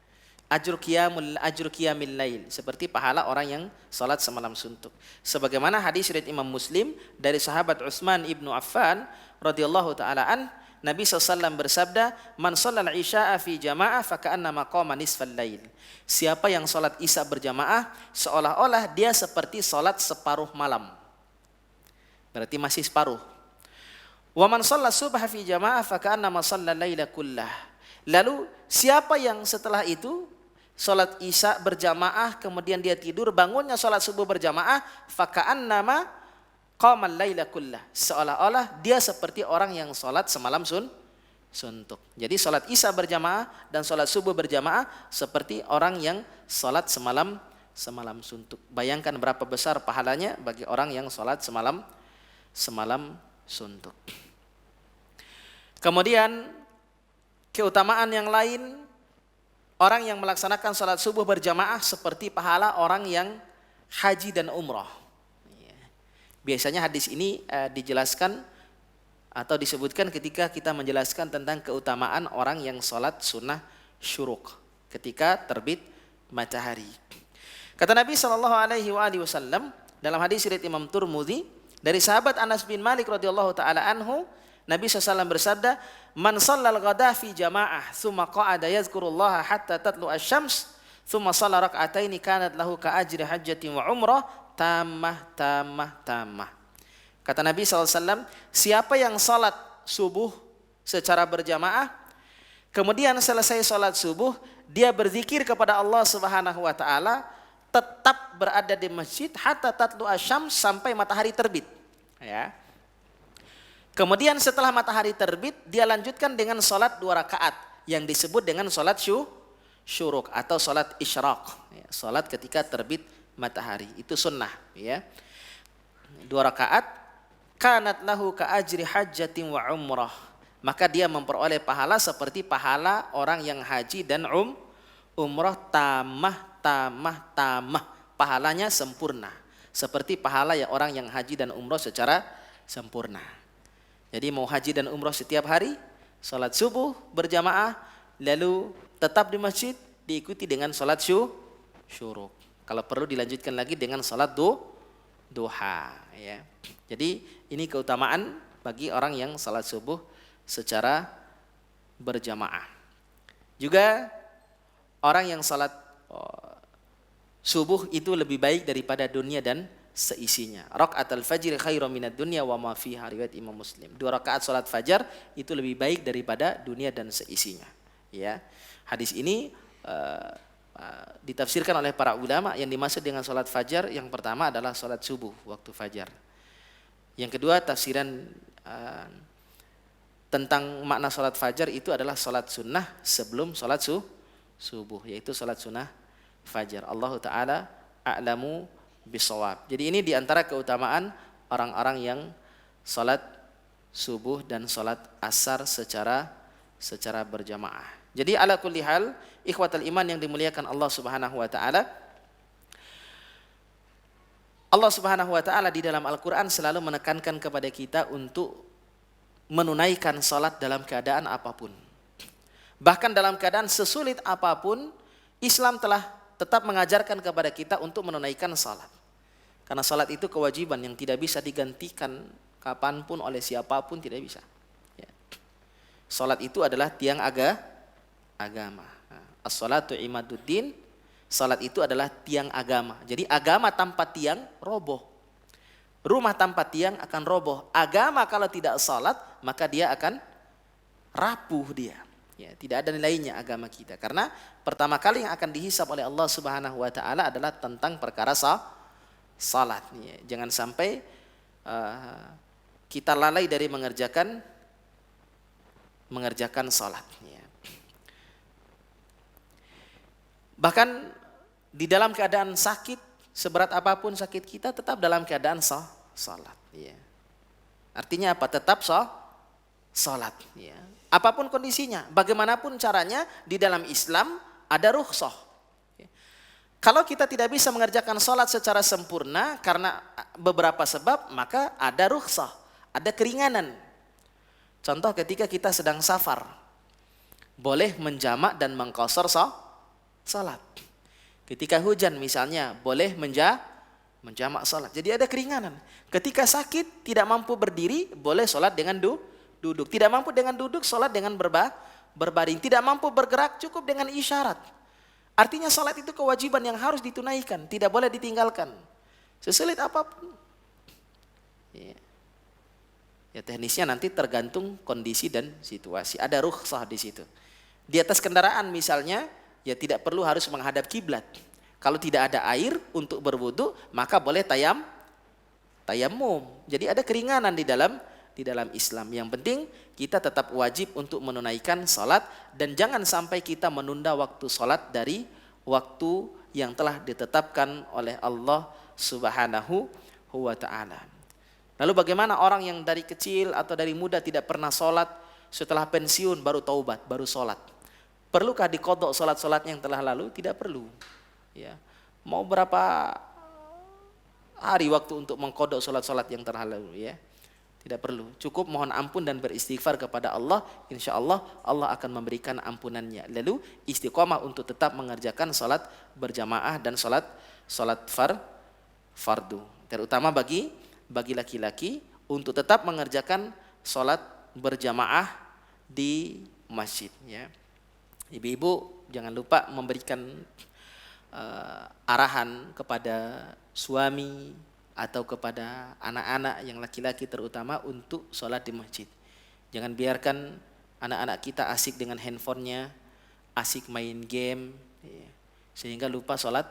Ajur qiyamil lail, seperti pahala orang yang salat semalam suntuk. Sebagaimana hadis riwayat Imam Muslim dari sahabat Utsman ibnu Affan radhiyallahu taala an, Nabi SAW bersabda, "Man shallal isya'a fi jamaah faka'annama qama nisfal lail." Siapa yang salat isya berjamaah, seolah-olah dia seperti salat separuh malam. Berarti masih separuh. "Wa man shalla subha fi jamaah faka'annama shallal laila kullah." Lalu siapa yang setelah itu salat isya berjamaah kemudian dia tidur, bangunnya salat subuh berjamaah, faka'annama qamal laila kullah, seolah-olah dia seperti orang yang salat semalam suntuk. Jadi salat isya berjamaah dan salat subuh berjamaah seperti orang yang salat semalam suntuk. Bayangkan berapa besar pahalanya bagi orang yang salat semalam suntuk. Kemudian keutamaan yang lain, orang yang melaksanakan salat subuh berjamaah seperti pahala orang yang haji dan umrah. Biasanya hadis ini dijelaskan atau disebutkan ketika kita menjelaskan tentang keutamaan orang yang salat sunnah syuruk ketika terbit matahari. Kata Nabi sallallahu alaihi wasallam dalam hadis riwayat Imam Tirmidzi dari sahabat Anas bin Malik radhiyallahu taala anhu, Nabi SAW bersabda, "Man shallal ghada fi jamaah, tsumma qa'ada yadhkurullaha hatta tatlu asy-syams, tsumma shalla rak'ataini kanat lahu ka ajri hajjatin wa umrah, tamah." Kata Nabi SAW, siapa yang salat subuh secara berjamaah, kemudian selesai salat subuh, dia berzikir kepada Allah Subhanahu wa taala, tetap berada di masjid hatta tatlu asy-syams, sampai matahari terbit. Ya. Kemudian setelah matahari terbit, dia lanjutkan dengan salat 2 rakaat yang disebut dengan salat syuruk atau salat isyraq, ya, salat ketika terbit matahari. Itu sunnah, ya. 2 rakaat, kanat lahu ka ajri hajjatin wa umrah. Maka dia memperoleh pahala seperti pahala orang yang haji dan umrah tamah. Pahalanya sempurna. Seperti pahala ya orang yang haji dan umrah secara sempurna. Jadi mau haji dan umrah setiap hari, salat subuh berjamaah, lalu tetap di masjid, diikuti dengan salat syuruk. Kalau perlu dilanjutkan lagi dengan salat duha, ya. Jadi ini keutamaan bagi orang yang salat subuh secara berjamaah. Juga orang yang salat subuh itu lebih baik daripada dunia dan seisinya. Rakaatul fajr khairum minad dunya wa ma fiha, riwayat Imam Muslim. 2 rakaat salat fajar itu lebih baik daripada dunia dan seisinya. Ya. Hadis ini ditafsirkan oleh para ulama. Yang dimaksud dengan salat fajar yang pertama adalah salat subuh waktu fajar. Yang kedua, tafsiran tentang makna salat fajar itu adalah salat sunnah sebelum salat subuh, yaitu salat sunnah fajar. Allah Ta'ala a'lamu bisawab. Jadi ini diantara keutamaan orang-orang yang salat subuh dan salat asar secara berjamaah. Jadi ala kulli hal, ikhwatal iman yang dimuliakan Allah Subhanahu wa taala, Allah Subhanahu wa taala di dalam Al-Qur'an selalu menekankan kepada kita untuk menunaikan salat dalam keadaan apapun. Bahkan dalam keadaan sesulit apapun, Islam telah tetap mengajarkan kepada kita untuk menunaikan salat. Karena salat itu kewajiban yang tidak bisa digantikan kapanpun oleh siapapun, tidak bisa. Ya. Salat itu adalah tiang agama. As-salatu imaduddin. Salat itu adalah tiang agama. Jadi agama tanpa tiang roboh. Rumah tanpa tiang akan roboh. Agama kalau tidak salat, maka dia akan rapuh dia. Ya, tidak ada nilainya agama kita. Karena pertama kali yang akan dihisab oleh Allah Subhanahu wa taala adalah tentang perkara salat. Ya, jangan sampai kita lalai dari mengerjakan salat. Ya. Bahkan di dalam keadaan sakit, seberat apapun sakit kita, tetap dalam keadaan salat. Ya. Artinya apa? Tetap salat. Ya. Apapun kondisinya, bagaimanapun caranya, di dalam Islam ada rukhsah. Kalau kita tidak bisa mengerjakan sholat secara sempurna karena beberapa sebab, maka ada rukhsah, ada keringanan. Contoh ketika kita sedang safar, boleh menjamak dan mengqashar sholat. Ketika hujan misalnya, boleh menjamak sholat. Jadi ada keringanan. Ketika sakit, tidak mampu berdiri, boleh sholat dengan duduk. Tidak mampu dengan duduk, sholat dengan berbaring. Tidak mampu bergerak, cukup dengan isyarat. Artinya sholat itu kewajiban yang harus ditunaikan, tidak boleh ditinggalkan. Sesulit apapun. Ya, teknisnya nanti tergantung kondisi dan situasi. Ada rukhsah di situ. Di atas kendaraan misalnya, ya tidak perlu harus menghadap kiblat. Kalau tidak ada air untuk berwudu, maka boleh tayamum. Jadi ada keringanan di dalam Islam. Yang penting kita tetap wajib untuk menunaikan salat dan jangan sampai kita menunda waktu salat dari waktu yang telah ditetapkan oleh Allah Subhanahu wa taala. Lalu bagaimana orang yang dari kecil atau dari muda tidak pernah salat, setelah pensiun baru taubat, baru salat? Perlukah diqadha salat-salat yang telah lalu? Tidak perlu. Ya. Mau berapa hari waktu untuk mengqadha salat-salat yang telah lalu, ya? Tidak perlu, cukup mohon ampun dan beristighfar kepada Allah. Insya Allah, Allah akan memberikan ampunannya. Lalu istiqomah untuk tetap mengerjakan salat berjamaah dan salat fardu. Terutama bagi laki-laki untuk tetap mengerjakan salat berjamaah di masjid. Ya. Ibu-ibu jangan lupa memberikan arahan kepada suami atau kepada anak-anak yang laki-laki terutama untuk sholat di masjid. Jangan biarkan anak-anak kita asik dengan handphonenya, asik main game, sehingga lupa sholat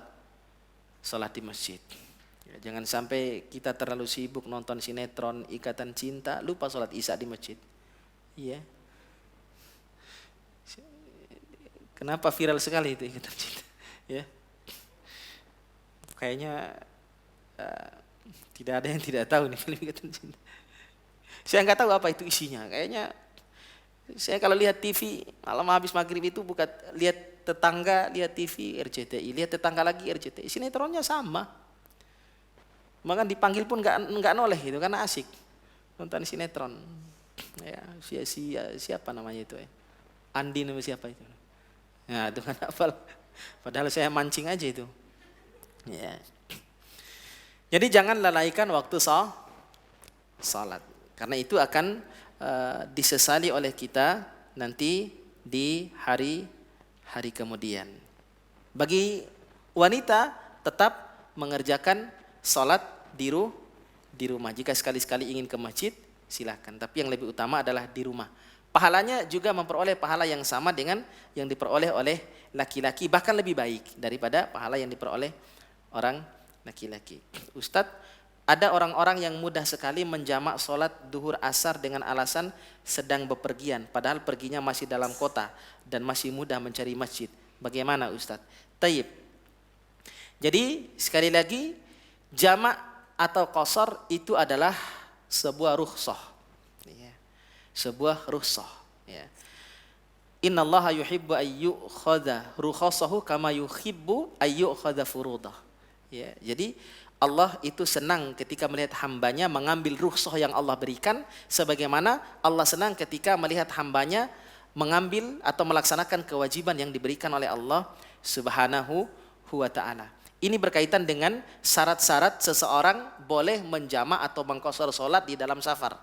di masjid. Jangan sampai kita terlalu sibuk nonton sinetron Ikatan Cinta, lupa sholat isya di masjid. Iya. Kenapa viral sekali itu Ikatan Cinta? Ya. kayaknya tidak ada yang tidak tahu nih film Ikatan Cinta. Saya nggak tahu apa itu isinya. Kayaknya saya kalau lihat TV malam habis maghrib itu bukan lihat tetangga lihat TV RCTI, lihat tetangga lagi RCTI. Sinetronnya sama. Maka dipanggil pun nggak noleh gitu karena asik nonton sinetron. Ya, siapa namanya itu ya? Andi nama siapa itu? Nah, itu kan hafal. Padahal saya mancing aja itu. Ya. Jadi jangan lalaikan waktu salat. Karena itu akan disesali oleh kita nanti di hari kemudian. Bagi wanita tetap mengerjakan salat di rumah. Jika sekali-sekali ingin ke masjid, silakan. Tapi yang lebih utama adalah di rumah. Pahalanya juga memperoleh pahala yang sama dengan yang diperoleh oleh laki-laki, bahkan lebih baik daripada pahala yang diperoleh orang laki-laki. Ustadz, ada orang-orang yang mudah sekali menjamak sholat duhur asar dengan alasan sedang bepergian, padahal perginya masih dalam kota dan masih mudah mencari masjid. Bagaimana Ustadz? Taib. Jadi sekali lagi, jamak atau qasar itu adalah sebuah rukhsah. Ya. Sebuah rukhsah. Ya. Innallaha yuhibbu ayyukhadha rukhasahu kama yuhibbu ayyukhadha furudah. Ya. Jadi Allah itu senang ketika melihat hambanya mengambil rukhsah yang Allah berikan, sebagaimana Allah senang ketika melihat hambanya mengambil atau melaksanakan kewajiban yang diberikan oleh Allah Subhanahu wa ta'ala. Ini berkaitan dengan syarat-syarat seseorang boleh menjamak atau mengqashar sholat di dalam safar.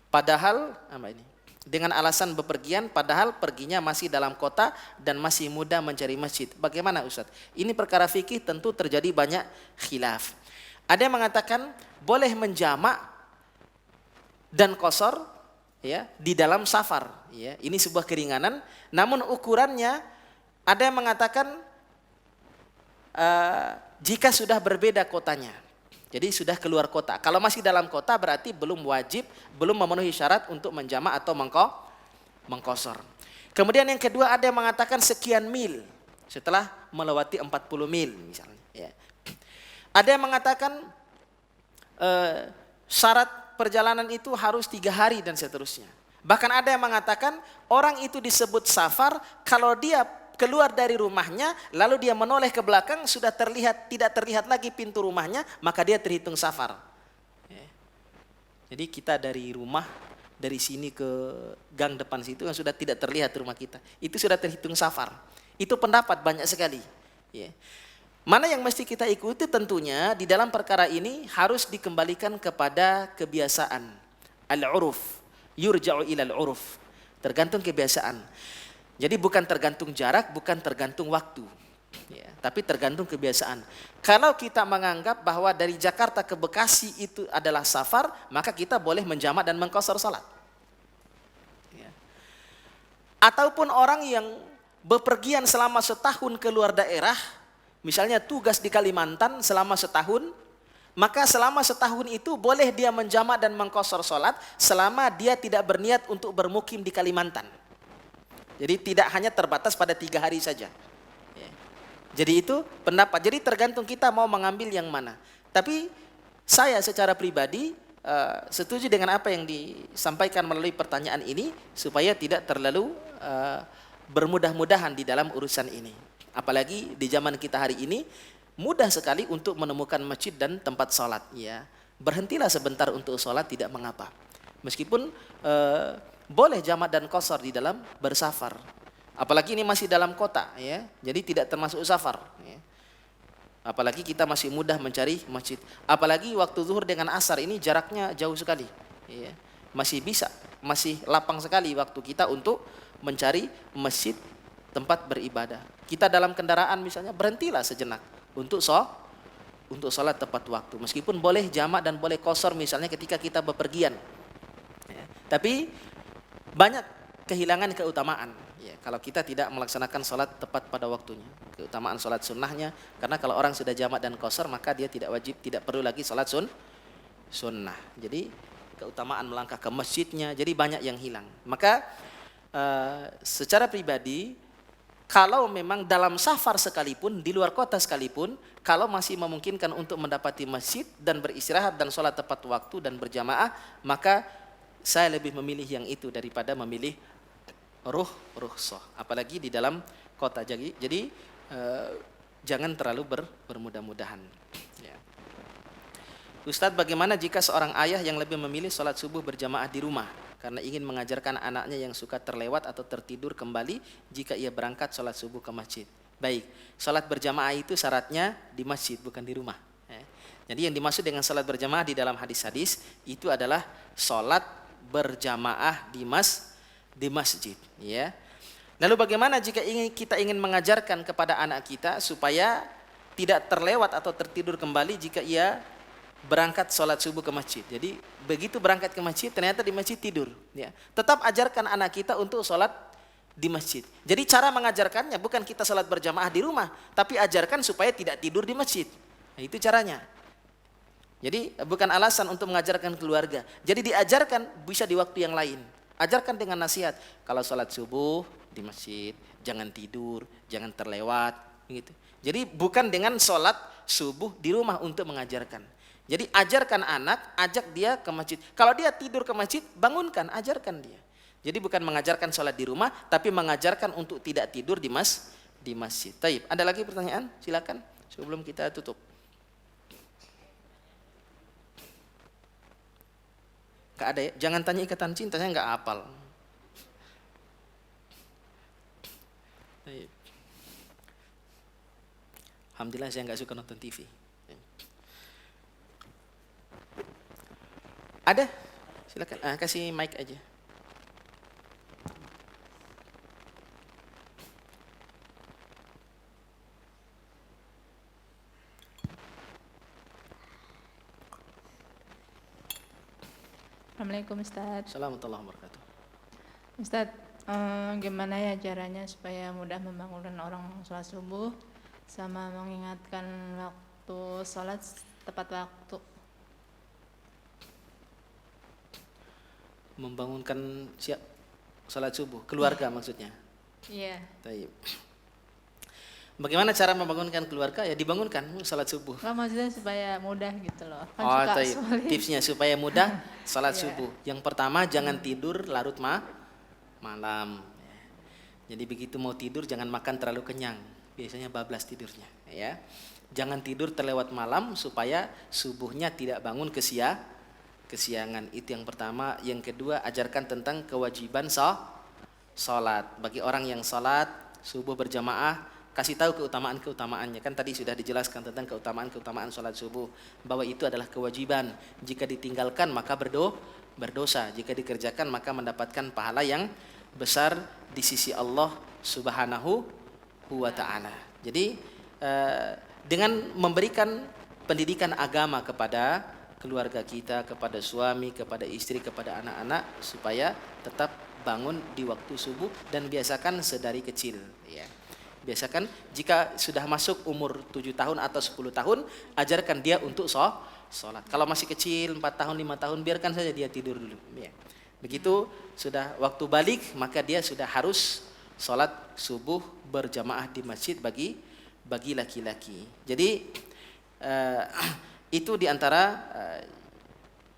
Padahal dengan alasan bepergian, padahal perginya masih dalam kota dan masih mudah mencari masjid. Bagaimana Ustaz? Ini perkara fikih tentu terjadi banyak khilaf. Ada yang mengatakan boleh menjamak dan qashar ya di dalam safar, ya. Ini sebuah keringanan, namun ukurannya ada yang mengatakan jika sudah berbeda kotanya. Jadi sudah keluar kota. Kalau masih dalam kota berarti belum wajib, belum memenuhi syarat untuk menjamak atau mengqashar. Kemudian yang kedua ada yang mengatakan sekian mil setelah melewati 40 mil misalnya, ya. Ada yang mengatakan syarat perjalanan itu harus 3 hari dan seterusnya. Bahkan ada yang mengatakan orang itu disebut safar kalau dia keluar dari rumahnya lalu dia menoleh ke belakang sudah tidak terlihat lagi pintu rumahnya, maka dia terhitung safar. Jadi kita dari rumah dari sini ke gang depan situ yang sudah tidak terlihat rumah kita, itu sudah terhitung safar. Itu pendapat banyak sekali. Mana yang mesti kita ikuti tentunya di dalam perkara ini harus dikembalikan kepada kebiasaan. Al-uruf, yurja'u ilal uruf. Tergantung kebiasaan. Jadi bukan tergantung jarak, bukan tergantung waktu. Ya, tapi tergantung kebiasaan. Kalau kita menganggap bahwa dari Jakarta ke Bekasi itu adalah safar, maka kita boleh menjamak dan mengqashar salat. Ya. Ataupun orang yang bepergian selama setahun keluar daerah, misalnya tugas di Kalimantan selama setahun, maka selama setahun itu boleh dia menjamak dan mengqashar salat selama dia tidak berniat untuk bermukim di Kalimantan. Jadi tidak hanya terbatas pada 3 hari saja. Jadi itu pendapat. Jadi tergantung kita mau mengambil yang mana. Tapi saya secara pribadi setuju dengan apa yang disampaikan melalui pertanyaan ini supaya tidak terlalu bermudah-mudahan di dalam urusan ini. Apalagi di zaman kita hari ini mudah sekali untuk menemukan masjid dan tempat sholat. Ya, berhentilah sebentar untuk sholat tidak mengapa. Meskipun boleh jamak dan qashar di dalam bersafar. Apalagi ini masih dalam kota, ya, jadi tidak termasuk safar. Ya. Apalagi kita masih mudah mencari masjid. Apalagi waktu zuhur dengan asar ini jaraknya jauh sekali. Ya. Masih lapang sekali waktu kita untuk mencari masjid tempat beribadah. Kita dalam kendaraan misalnya berhentilah sejenak untuk sholat tepat waktu. Meskipun boleh jamak dan boleh qashar misalnya ketika kita bepergian. Ya. Tapi banyak kehilangan keutamaan. Ya, kalau kita tidak melaksanakan sholat tepat pada waktunya, keutamaan sholat sunnahnya, karena kalau orang sudah jamak dan qashar maka dia tidak perlu lagi sholat sunnah. Jadi keutamaan melangkah ke masjidnya, jadi banyak yang hilang. Maka secara pribadi kalau memang dalam safar sekalipun, di luar kota sekalipun, kalau masih memungkinkan untuk mendapati masjid dan beristirahat dan sholat tepat waktu dan berjamaah, maka saya lebih memilih yang itu daripada memilih rukhsah. Apalagi di dalam kota. Jadi jangan terlalu bermudah-mudahan. Ya. Ustadz, bagaimana jika seorang ayah yang lebih memilih sholat subuh berjamaah di rumah karena ingin mengajarkan anaknya yang suka terlewat atau tertidur kembali jika ia berangkat sholat subuh ke masjid? Baik, sholat berjamaah itu syaratnya di masjid, bukan di rumah. Jadi yang dimaksud dengan sholat berjamaah di dalam hadis-hadis itu adalah sholat berjamaah di masjid. Ya. Lalu bagaimana jika kita ingin mengajarkan kepada anak kita supaya tidak terlewat atau tertidur kembali jika ia berangkat sholat subuh ke masjid. Jadi begitu berangkat ke masjid ternyata di masjid tidur. Ya. Tetap ajarkan anak kita untuk sholat di masjid. Jadi cara mengajarkannya bukan kita sholat berjamaah di rumah, tapi ajarkan supaya tidak tidur di masjid. Nah, itu caranya. Jadi bukan alasan untuk mengajarkan keluarga. Jadi diajarkan bisa di waktu yang lain. Ajarkan dengan nasihat. Kalau sholat subuh di masjid, jangan tidur, jangan terlewat. Gitu. Jadi bukan dengan sholat subuh di rumah untuk mengajarkan. Jadi ajarkan anak, ajak dia ke masjid. Kalau dia tidur ke masjid, bangunkan, ajarkan dia. Jadi bukan mengajarkan sholat di rumah, tapi mengajarkan untuk tidak tidur di masjid. Taib. Ada lagi pertanyaan? Silakan sebelum kita tutup. Gak ada ya? Jangan tanya ikatan cinta, saya nggak hafal. Taib. Alhamdulillah saya nggak suka nonton TV. Ada? Silakan. Kasih mic aja. Assalamualaikum Ustadz. Assalamualaikum warahmatullahi wabarakatuh. Ustadz, gimana ya caranya supaya mudah membangunkan orang sholat subuh sama mengingatkan waktu sholat tepat waktu? Membangunkan siap sholat subuh, keluarga maksudnya. Iya. Taib. Bagaimana cara membangunkan keluarga? Ya dibangunkan sholat subuh. Nggak, maksudnya supaya mudah gitu loh. Kan Oh, suka taib. sulit. Tipsnya supaya mudah sholat Iya. subuh. Yang pertama jangan tidur larut malam. Jadi begitu mau tidur jangan makan terlalu kenyang. Biasanya bablas tidurnya. Ya. Jangan tidur terlewat malam supaya subuhnya tidak bangun kesiangan. Itu yang pertama. Yang kedua, ajarkan tentang kewajiban sholat. Bagi orang yang sholat subuh berjamaah, kasih tahu keutamaan-keutamaannya. Kan tadi sudah dijelaskan tentang keutamaan-keutamaan sholat subuh, bahwa itu adalah kewajiban. Jika ditinggalkan maka berdosa. Jika dikerjakan maka mendapatkan pahala yang besar di sisi Allah Subhanahu wa ta'ala. Jadi dengan memberikan pendidikan agama kepada keluarga kita, kepada suami, kepada istri, kepada anak-anak, supaya tetap bangun di waktu subuh dan biasakan sedari kecil. Ya. Biasakan jika sudah masuk umur 7 tahun atau 10 tahun, ajarkan dia untuk sholat. Kalau masih kecil 4 tahun, 5 tahun, biarkan saja dia tidur dulu. Ya. Begitu sudah waktu balik, maka dia sudah harus sholat subuh berjamaah di masjid bagi laki-laki. Jadi itu diantara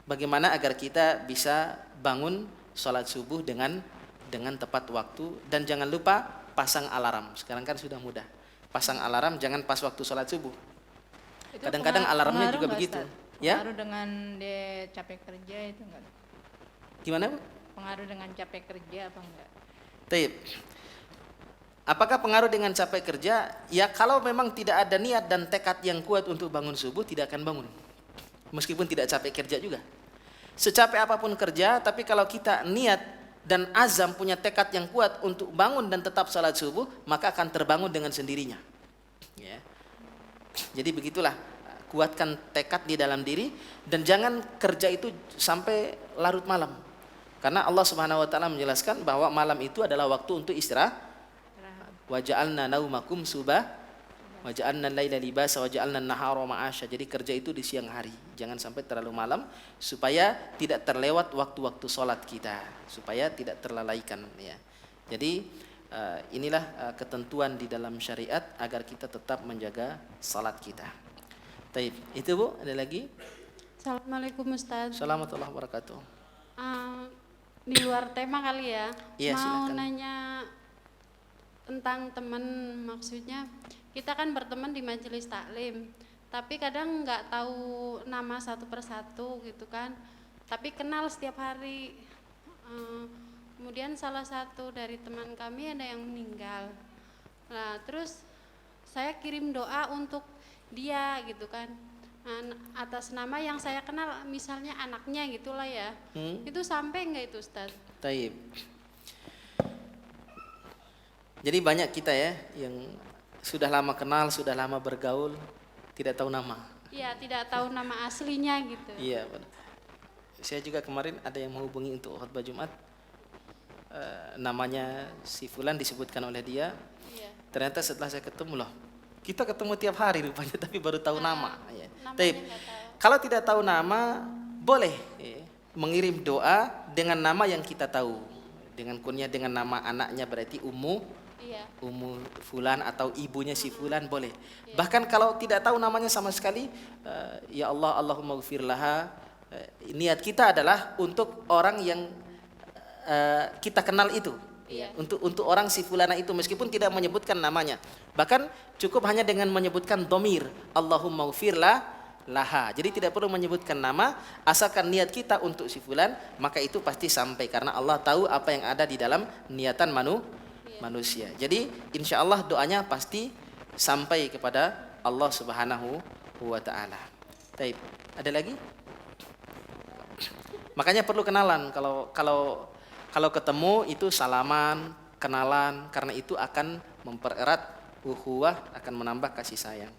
bagaimana agar kita bisa bangun sholat subuh dengan tepat waktu. Dan jangan lupa pasang alarm. Sekarang kan sudah mudah. Pasang alarm jangan pas waktu sholat subuh. Kadang-kadang alarmnya juga begitu. Ya? Pengaruh dengan dia capek kerja itu enggak? Gimana, Bu? Pengaruh dengan capek kerja apa enggak? Taib. Apakah pengaruh dengan capek kerja? Ya kalau memang tidak ada niat dan tekad yang kuat untuk bangun subuh, tidak akan bangun. Meskipun tidak capek kerja juga. Secapek apapun kerja, tapi kalau kita niat dan azam punya tekad yang kuat untuk bangun dan tetap salat subuh, maka akan terbangun dengan sendirinya. Ya. Jadi begitulah, kuatkan tekad di dalam diri dan jangan kerja itu sampai larut malam. Karena Allah Subhanahu wa taala menjelaskan bahwa malam itu adalah waktu untuk istirahat. Wa ja'alna naumakum subah wa ja'alna al-laila libasa wa ja'alna an-nahara ma'asya. Jadi kerja itu di siang hari, jangan sampai terlalu malam supaya tidak terlewat waktu-waktu sholat kita, supaya tidak terlalaikan ya. Jadi inilah ketentuan di dalam syariat agar kita tetap menjaga salat kita. Taib. Itu Bu, ada lagi? Assalamualaikum Ustaz. Assalamualaikum warahmatullahi wabarakatuh. Di luar tema kali ya. Iya, Mau silakan. nanya tentang teman, maksudnya kita kan berteman di majelis taklim, tapi kadang nggak tahu nama satu persatu gitu kan. Tapi kenal setiap hari. Kemudian salah satu dari teman kami ada yang meninggal. Nah, terus saya kirim doa untuk dia gitu kan. Atas nama yang saya kenal, misalnya anaknya gitulah ya. Itu sampai nggak itu Ustaz? Taib. Jadi banyak kita ya yang sudah lama kenal, sudah lama bergaul, tidak tahu nama. Iya, tidak tahu nama aslinya gitu. Iya, benar. Saya juga kemarin ada yang menghubungi untuk khutbah Jumat. Namanya si Fulan disebutkan oleh dia. Iya. Ternyata setelah saya ketemu loh, kita ketemu tiap hari rupanya tapi baru tahu nama. Ya. Namanya Taib. nggak tahu. Kalau tidak tahu nama, boleh mengirim doa dengan nama yang kita tahu. Dengan kunyah, dengan nama anaknya berarti Iya. Ummu Fulan atau ibunya si Fulan boleh. Bahkan kalau tidak tahu namanya sama sekali, ya Allah, Allahumma ghfir laha. Niat kita adalah untuk orang yang kita kenal itu. Iya. Untuk orang si fulana itu meskipun tidak menyebutkan namanya. Bahkan cukup hanya dengan menyebutkan domir, Allahumma ghfir laha. Jadi tidak perlu menyebutkan nama, asalkan niat kita untuk si fulan, maka itu pasti sampai karena Allah tahu apa yang ada di dalam niatan manusia. Jadi insya Allah doanya pasti sampai kepada Allah Subhanahu wa taala. Baik, ada lagi? Makanya perlu kenalan. Kalau ketemu itu salaman, kenalan, karena itu akan mempererat ukhuwah, akan menambah kasih sayang.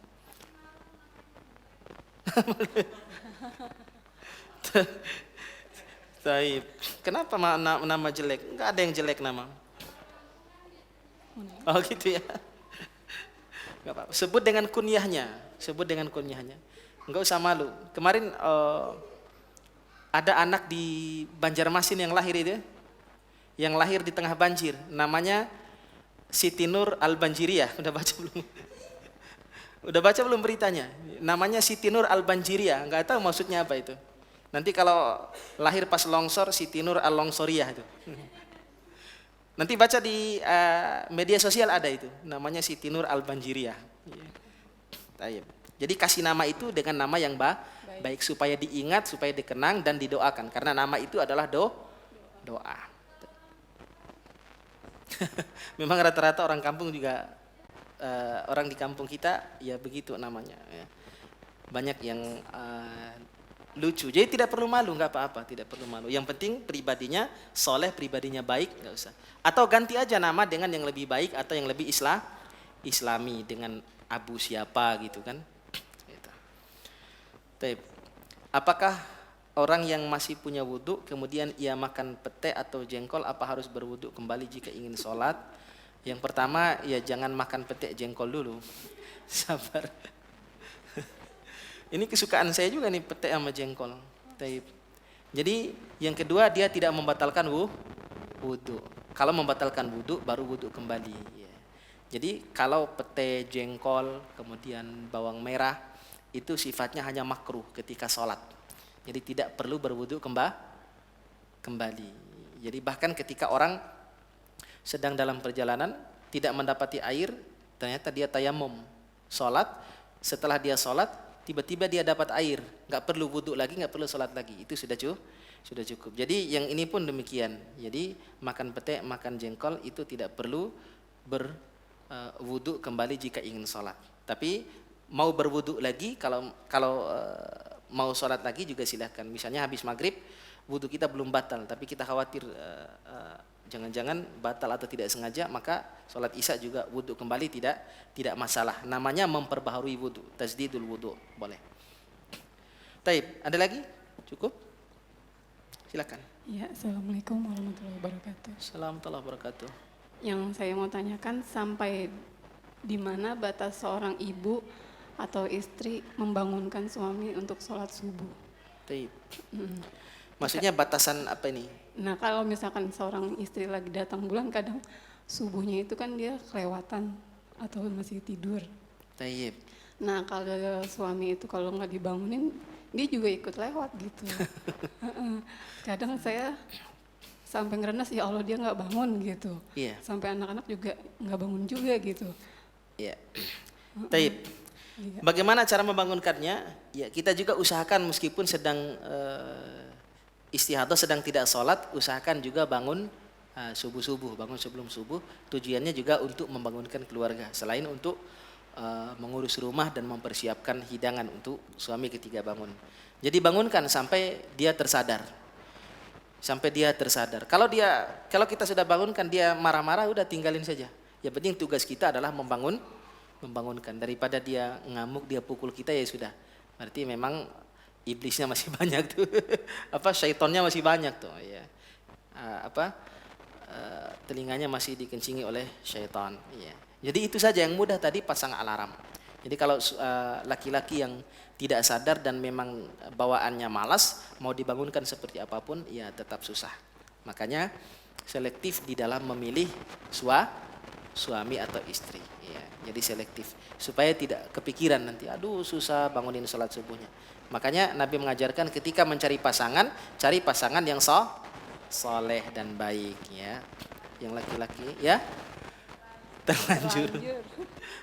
Taib. Kenapa nama jelek? Enggak ada yang jelek nama. Oh gitu ya. Enggak apa-apa. Sebut dengan kunyahnya. Enggak usah malu. Kemarin ada anak di Banjarmasin yang lahir itu, yang lahir di tengah banjir, namanya Siti Nur Al-Banjiriyah. Udah baca belum beritanya? Namanya Siti Nur Al-Banjiriyah, nggak tahu maksudnya apa itu. Nanti kalau lahir pas longsor, Siti Nur Al-Longsoriyah itu. Nanti baca di media sosial ada itu, namanya Siti Nur Al-Banjiriyah. Jadi kasih nama itu dengan nama yang baik supaya diingat, supaya dikenang dan didoakan. Karena nama itu adalah doa. Memang rata-rata orang kampung juga, orang di kampung kita ya begitu namanya. Ya. Banyak yang lucu. Jadi tidak perlu malu, nggak apa-apa, tidak perlu malu. Yang penting pribadinya soleh, pribadinya baik, nggak usah. Atau ganti aja nama dengan yang lebih baik atau yang lebih islami dengan Abu siapa gitu kan. Apakah orang yang masih punya wudhu kemudian ia makan pete atau jengkol, apa harus berwudhu kembali jika ingin sholat? Yang pertama, ya jangan makan pete jengkol dulu. Sabar. Ini kesukaan saya juga nih, pete sama jengkol. Jadi yang kedua, dia tidak membatalkan wudhu. Kalau membatalkan wudhu baru wudhu kembali. Jadi kalau pete, jengkol, kemudian bawang merah itu sifatnya hanya makruh ketika sholat. Jadi tidak perlu berwudu kembali. Jadi bahkan ketika orang sedang dalam perjalanan tidak mendapati air, ternyata dia tayamum sholat. Setelah dia sholat, tiba-tiba dia dapat air, nggak perlu wudu lagi, nggak perlu sholat lagi. Itu sudah cukup. Jadi yang ini pun demikian. Jadi makan pete, makan jengkol itu tidak perlu berwudu kembali jika ingin sholat. Tapi mau berwudu lagi, kalau mau sholat lagi juga silahkan. Misalnya habis maghrib, wudu kita belum batal, tapi kita khawatir jangan-jangan batal atau tidak sengaja, maka sholat isya juga wudu kembali tidak masalah. Namanya memperbaharui wudu, tajdidul wudu, boleh. Taib, ada lagi? Cukup? Silakan. Ya, Assalamualaikum warahmatullahi wabarakatuh. Assalamualaikum warahmatullahi wabarakatuh. Yang saya mau tanyakan, sampai di mana batas seorang ibu atau istri membangunkan suami untuk sholat subuh? Taib. Maksudnya batasan apa ini? Nah, kalau misalkan seorang istri lagi datang bulan, kadang subuhnya itu kan dia kelewatan atau masih tidur. Tayyib. Nah kalau suami itu kalau nggak dibangunin, dia juga ikut lewat gitu. Kadang saya sampai ngerenas, ya Allah dia nggak bangun gitu. Iya. Sampai anak-anak juga nggak bangun juga gitu. Iya. Tayyib. Iya. Bagaimana cara membangunkannya? Ya kita juga usahakan meskipun sedang istihadah, sedang tidak sholat, usahakan juga bangun subuh-subuh, bangun sebelum subuh. Tujuannya juga untuk membangunkan keluarga, selain untuk mengurus rumah dan mempersiapkan hidangan untuk suami ketika bangun. Jadi bangunkan sampai dia tersadar. Sampai dia tersadar. Kalau kita sudah bangunkan dia marah-marah, udah tinggalin saja. Yang penting tugas kita adalah membangunkan. Daripada dia ngamuk, dia pukul kita, ya sudah. Berarti memang iblisnya masih banyak tuh. Syaitonnya masih banyak tuh, ya. Telinganya masih dikencingi oleh syaitan, ya. Jadi itu saja yang mudah tadi, pasang alarm. Jadi kalau laki-laki yang tidak sadar dan memang bawaannya malas, mau dibangunkan seperti apapun, ya tetap susah. Makanya selektif di dalam memilih suami atau istri. Ya, jadi selektif supaya tidak kepikiran nanti, aduh susah bangunin salat subuhnya. Makanya Nabi mengajarkan ketika mencari pasangan, cari pasangan yang soleh dan baik, ya. Yang laki-laki, ya.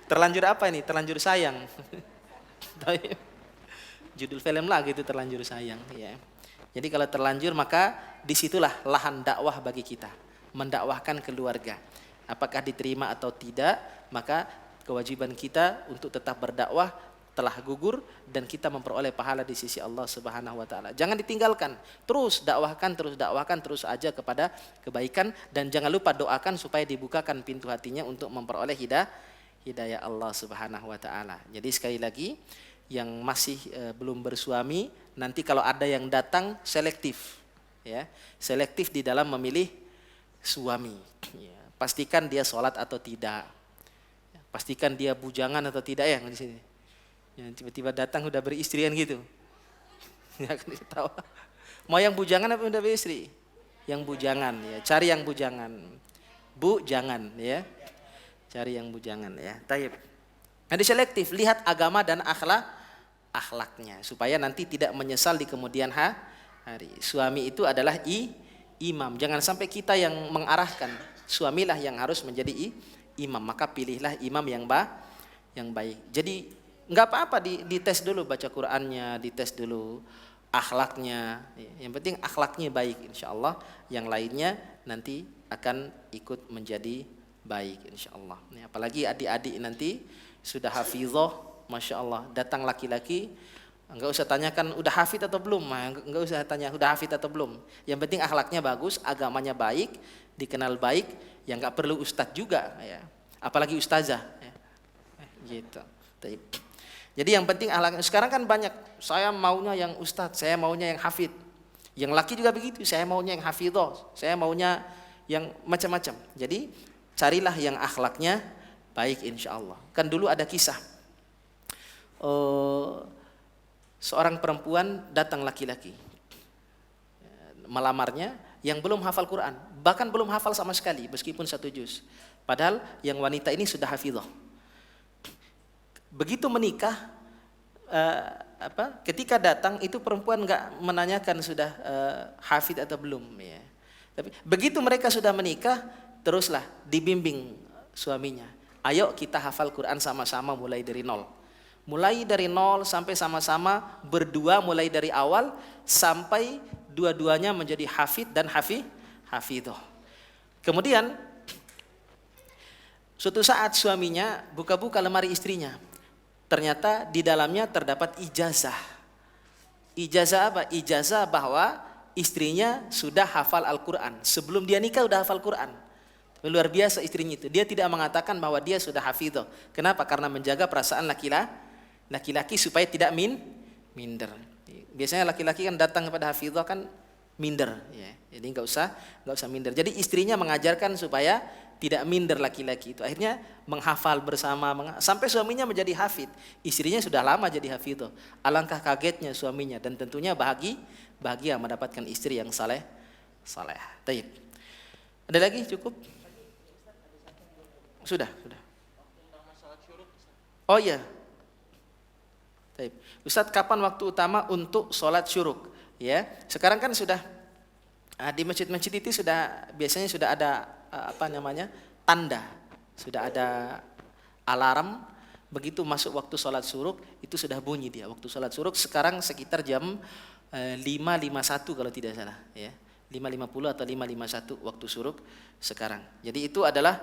Terlanjur apa ini? Terlanjur sayang. Judul film lah gitu, terlanjur sayang, ya. Jadi kalau terlanjur, maka disitulah lahan dakwah bagi kita, mendakwahkan keluarga. Apakah diterima atau tidak, maka kewajiban kita untuk tetap berdakwah telah gugur dan kita memperoleh pahala di sisi Allah Subhanahu wa taala. Jangan ditinggalkan. Terus dakwahkan terus aja kepada kebaikan, dan jangan lupa doakan supaya dibukakan pintu hatinya untuk memperoleh hidayah Allah Subhanahu wa taala. Jadi sekali lagi, yang masih belum bersuami, nanti kalau ada yang datang, selektif, ya. Selektif di dalam memilih suami, ya. Pastikan dia sholat atau tidak. Pastikan dia bujangan atau tidak, ya, di sini. Yang tiba-tiba datang udah beristrian gitu. Ya kan tahu. Mau yang bujangan apa udah beristri? Yang bujangan, ya. Cari yang bujangan. Bujangan, ya. Cari yang bujangan, ya. Taib. Jadi selektif, lihat agama dan akhlaknya supaya nanti tidak menyesal di kemudian hari. Suami itu adalah imam. Jangan sampai kita yang mengarahkan. Suamilah yang harus menjadi imam. Maka pilihlah imam yang baik. Jadi nggak apa-apa dites dulu baca Qur'annya, dites dulu akhlaknya. Yang penting akhlaknya baik, insya Allah. Yang lainnya nanti akan ikut menjadi baik, insya Allah. Apalagi adik-adik nanti sudah hafizah, masya Allah. Datang laki-laki, enggak usah tanyakan udah hafid atau belum, enggak usah tanya udah hafid atau belum. Yang penting akhlaknya bagus, agamanya baik, dikenal baik, yang enggak perlu ustadz juga, ya. Apalagi ustazah, ya. Gitu. Jadi yang penting akhlaknya. Sekarang kan banyak, saya maunya yang ustadz, saya maunya yang hafid. Yang laki juga begitu, saya maunya yang hafidhah, saya maunya yang macam-macam. Jadi carilah yang akhlaknya baik, insya Allah. Kan dulu ada kisah, seorang perempuan datang laki-laki melamarnya yang belum hafal Quran, bahkan belum hafal sama sekali meskipun 1 juz. Padahal yang wanita ini sudah hafizah. Begitu menikah, ketika datang itu perempuan nggak menanyakan sudah hafid atau belum, ya. Tapi begitu mereka sudah menikah, teruslah dibimbing suaminya. Ayo kita hafal Quran sama-sama mulai dari nol. Mulai dari nol sampai sama-sama berdua mulai dari awal sampai dua-duanya menjadi hafid dan hafidhah. Kemudian suatu saat suaminya buka-buka lemari istrinya. Ternyata di dalamnya terdapat ijazah. Ijazah apa? Ijazah bahwa istrinya sudah hafal Al-Quran. Sebelum dia nikah sudah hafal Quran. Luar biasa istrinya itu. Dia tidak mengatakan bahwa dia sudah hafidhah. Kenapa? Karena menjaga perasaan laki-laki supaya tidak minder. Biasanya laki-laki kan datang kepada hafidhah kan minder, ya. Jadi nggak usah minder. Jadi istrinya mengajarkan supaya tidak minder laki-laki itu. Akhirnya menghafal bersama sampai suaminya menjadi hafid. Istrinya sudah lama jadi hafidhah. Alangkah kagetnya suaminya dan tentunya bahagia mendapatkan istri yang saleh. Taib. Ada lagi? Cukup? Sudah. Oh iya. Baik. Ustadz, kapan waktu utama untuk sholat syuruk? Ya, sekarang kan sudah di masjid-masjid itu biasanya sudah ada tanda, sudah ada alarm. Begitu masuk waktu sholat syuruk itu sudah bunyi dia. Waktu sholat syuruk sekarang sekitar jam 5.51 kalau tidak salah, ya. 5.50 atau 5.51 waktu syuruk sekarang. Jadi itu adalah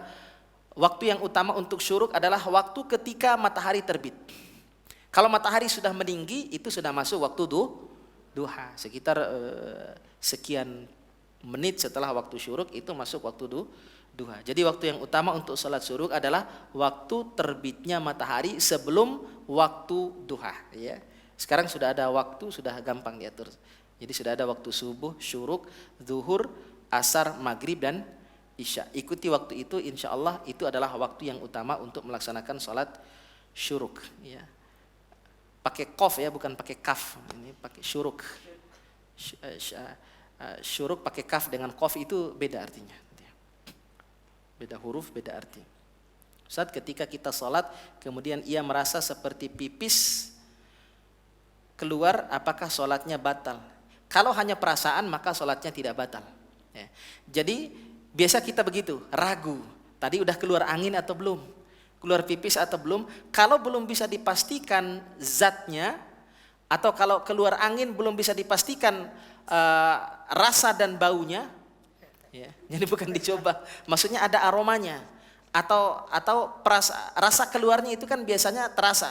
waktu yang utama untuk syuruk, adalah waktu ketika matahari terbit. Kalau matahari sudah meninggi, itu sudah masuk waktu duha. Sekitar sekian menit setelah waktu syuruk itu masuk waktu duha. Jadi waktu yang utama untuk sholat syuruk adalah waktu terbitnya matahari sebelum waktu duha, ya. Sekarang sudah ada waktu, sudah gampang diatur. Jadi sudah ada waktu subuh, syuruk, zuhur, asar, maghrib, dan isya. Ikuti waktu itu, insya Allah itu adalah waktu yang utama untuk melaksanakan sholat syuruk, ya. Pakai kof ya, bukan pakai kaf. Ini pakai syuruk. Syuruk pakai kaf dengan kof itu beda artinya. Beda huruf, beda arti. Saat ketika kita sholat, kemudian ia merasa seperti pipis keluar, apakah sholatnya batal? Kalau hanya perasaan, maka sholatnya tidak batal, ya. Jadi biasa kita begitu, ragu. Tadi udah keluar angin atau belum? Keluar pipis atau belum? Kalau belum bisa dipastikan zatnya, atau kalau keluar angin belum bisa dipastikan rasa dan baunya, ya. Jadi bukan dicoba, maksudnya ada aromanya, atau rasa keluarnya itu kan biasanya terasa.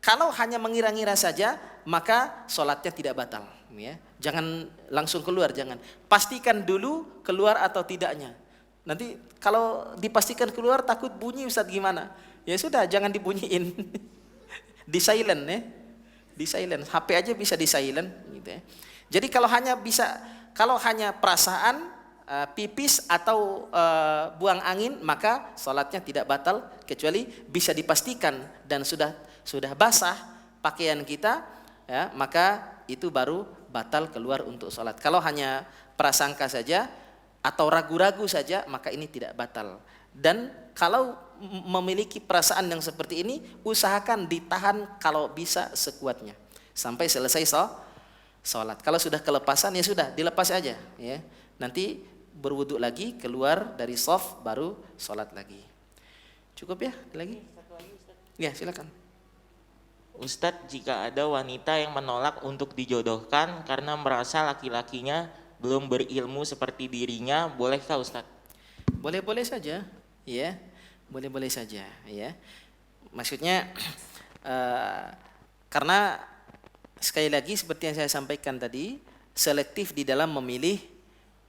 Kalau hanya mengira-ngira saja, maka sholatnya tidak batal, ya. Jangan langsung keluar, jangan. Pastikan dulu keluar atau tidaknya. Nanti kalau dipastikan keluar takut bunyi, Ustadz gimana? Ya sudah, jangan dibunyiin. Di silent, ya. Di silent. HP aja bisa di silent, gitu, ya. Jadi kalau hanya perasaan, pipis atau buang angin, maka sholatnya tidak batal, kecuali bisa dipastikan dan sudah basah pakaian kita, ya, maka itu baru batal keluar untuk sholat. Kalau hanya prasangka saja atau ragu-ragu saja, maka ini tidak batal. Dan kalau memiliki perasaan yang seperti ini, usahakan ditahan kalau bisa sekuatnya sampai selesai sholat. Kalau sudah kelepasan, ya sudah, dilepas aja, ya. Nanti berwudu lagi, keluar dari shaf, baru sholat lagi. Cukup ya? Lagi? Ya, silakan. Ustadz, jika ada wanita yang menolak untuk dijodohkan karena merasa laki-lakinya belum berilmu seperti dirinya, bolehkah Ustadz? Boleh-boleh saja, ya. Boleh-boleh saja, ya. Maksudnya karena sekali lagi seperti yang saya sampaikan tadi, selektif di dalam memilih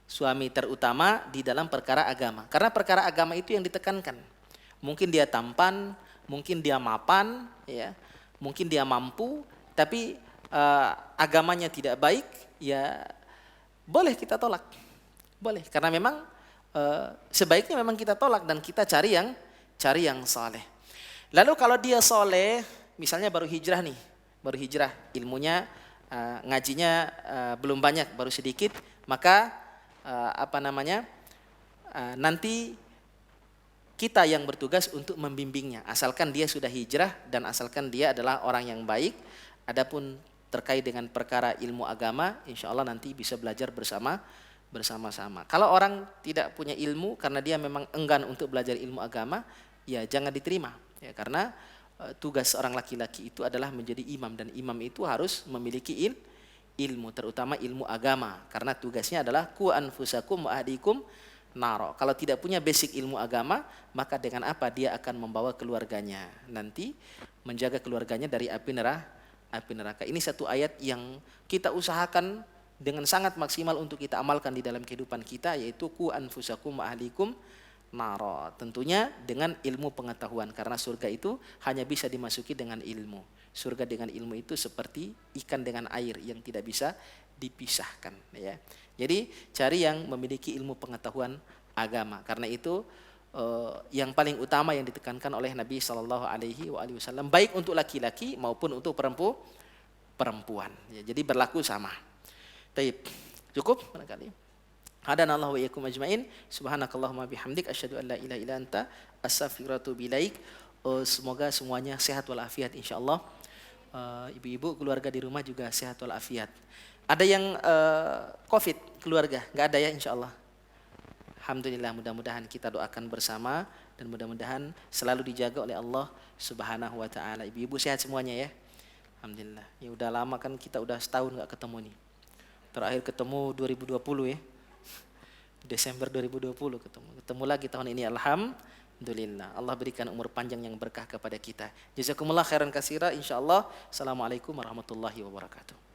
suami, terutama di dalam perkara agama. Karena perkara agama itu yang ditekankan. Mungkin dia tampan, mungkin dia mapan, ya. Mungkin dia mampu, tapi agamanya tidak baik, ya boleh kita tolak. Boleh, karena memang sebaiknya memang kita tolak dan kita cari yang saleh. Lalu kalau dia saleh, misalnya baru hijrah nih, ilmunya ngajinya belum banyak, baru sedikit, maka nanti kita yang bertugas untuk membimbingnya, asalkan dia sudah hijrah dan asalkan dia adalah orang yang baik. Adapun terkait dengan perkara ilmu agama, insya Allah nanti bisa belajar bersama-sama. Kalau orang tidak punya ilmu karena dia memang enggan untuk belajar ilmu agama, ya jangan diterima, ya, karena tugas seorang laki-laki itu adalah menjadi imam, dan imam itu harus memiliki ilmu, terutama ilmu agama, karena tugasnya adalah ku anfusakum wa ahlikum naro. Kalau tidak punya basic ilmu agama, maka dengan apa dia akan membawa keluarganya nanti, menjaga keluarganya dari api neraka. Ini satu ayat yang kita usahakan dengan sangat maksimal untuk kita amalkan di dalam kehidupan kita, yaitu ku anfusakum wa ahlikum naro. Tentunya dengan ilmu pengetahuan, karena surga itu hanya bisa dimasuki dengan ilmu. Surga dengan ilmu itu seperti ikan dengan air yang tidak bisa dipisahkan, ya. Jadi cari yang memiliki ilmu pengetahuan agama. Karena itu yang paling utama yang ditekankan oleh Nabi SAW, baik untuk laki-laki maupun untuk perempuan. Ya, jadi berlaku sama. Taib. Cukup barangkali. Hadanallahu wa iyyakum ajmain. Subhanakallahumma bihamdik asyhadu an la ilaha illa anta astaghfiruka wa atubu ilaik. Semoga semuanya sehat walafiat insyaallah. Ibu-ibu keluarga di rumah juga sehat walafiat. Ada yang COVID keluarga? Nggak ada ya insyaallah. Alhamdulillah, mudah-mudahan kita doakan bersama dan mudah-mudahan selalu dijaga oleh Allah Subhanahu wa taala. Ibu-ibu sehat semuanya ya. Alhamdulillah. Ya udah lama kan kita udah setahun nggak ketemu nih. Terakhir ketemu 2020 ya. Desember 2020 ketemu. Ketemu lagi tahun ini alhamdulillah. Allah berikan umur panjang yang berkah kepada kita. Jazakumullah khairan katsira insyaallah. Assalamualaikum warahmatullahi wabarakatuh.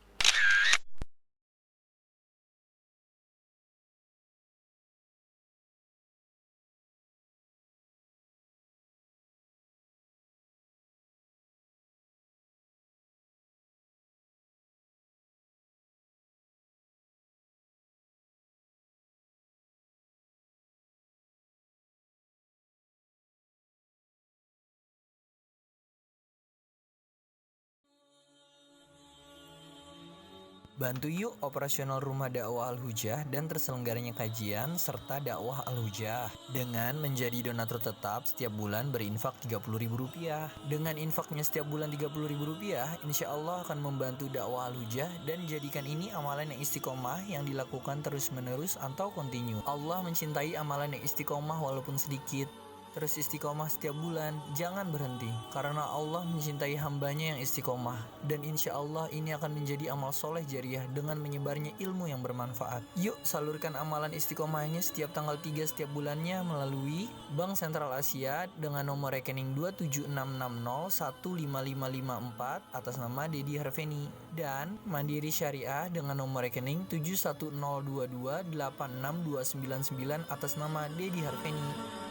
Bantu yuk operasional Rumah Dakwah Al-Hujah dan terselenggaranya kajian serta dakwah Al-Hujah dengan menjadi donatur tetap setiap bulan berinfak Rp30.000. Dengan infaknya setiap bulan Rp30.000, insya Allah akan membantu dakwah Al-Hujah dan jadikan ini amalan yang istiqomah yang dilakukan terus-menerus atau kontinu. Allah mencintai amalan yang istiqomah walaupun sedikit. Terus istiqomah setiap bulan, jangan berhenti. Karena Allah mencintai hambanya yang istiqomah. Dan insya Allah ini akan menjadi amal soleh jariah dengan menyebarnya ilmu yang bermanfaat. Yuk salurkan amalan istiqomahnya setiap tanggal 3 setiap bulannya melalui Bank Sentral Asia dengan nomor rekening 27660155554 atas nama Dedi Harveni. Dan Mandiri Syariah dengan nomor rekening 7102286299 atas nama Dedi Harveni.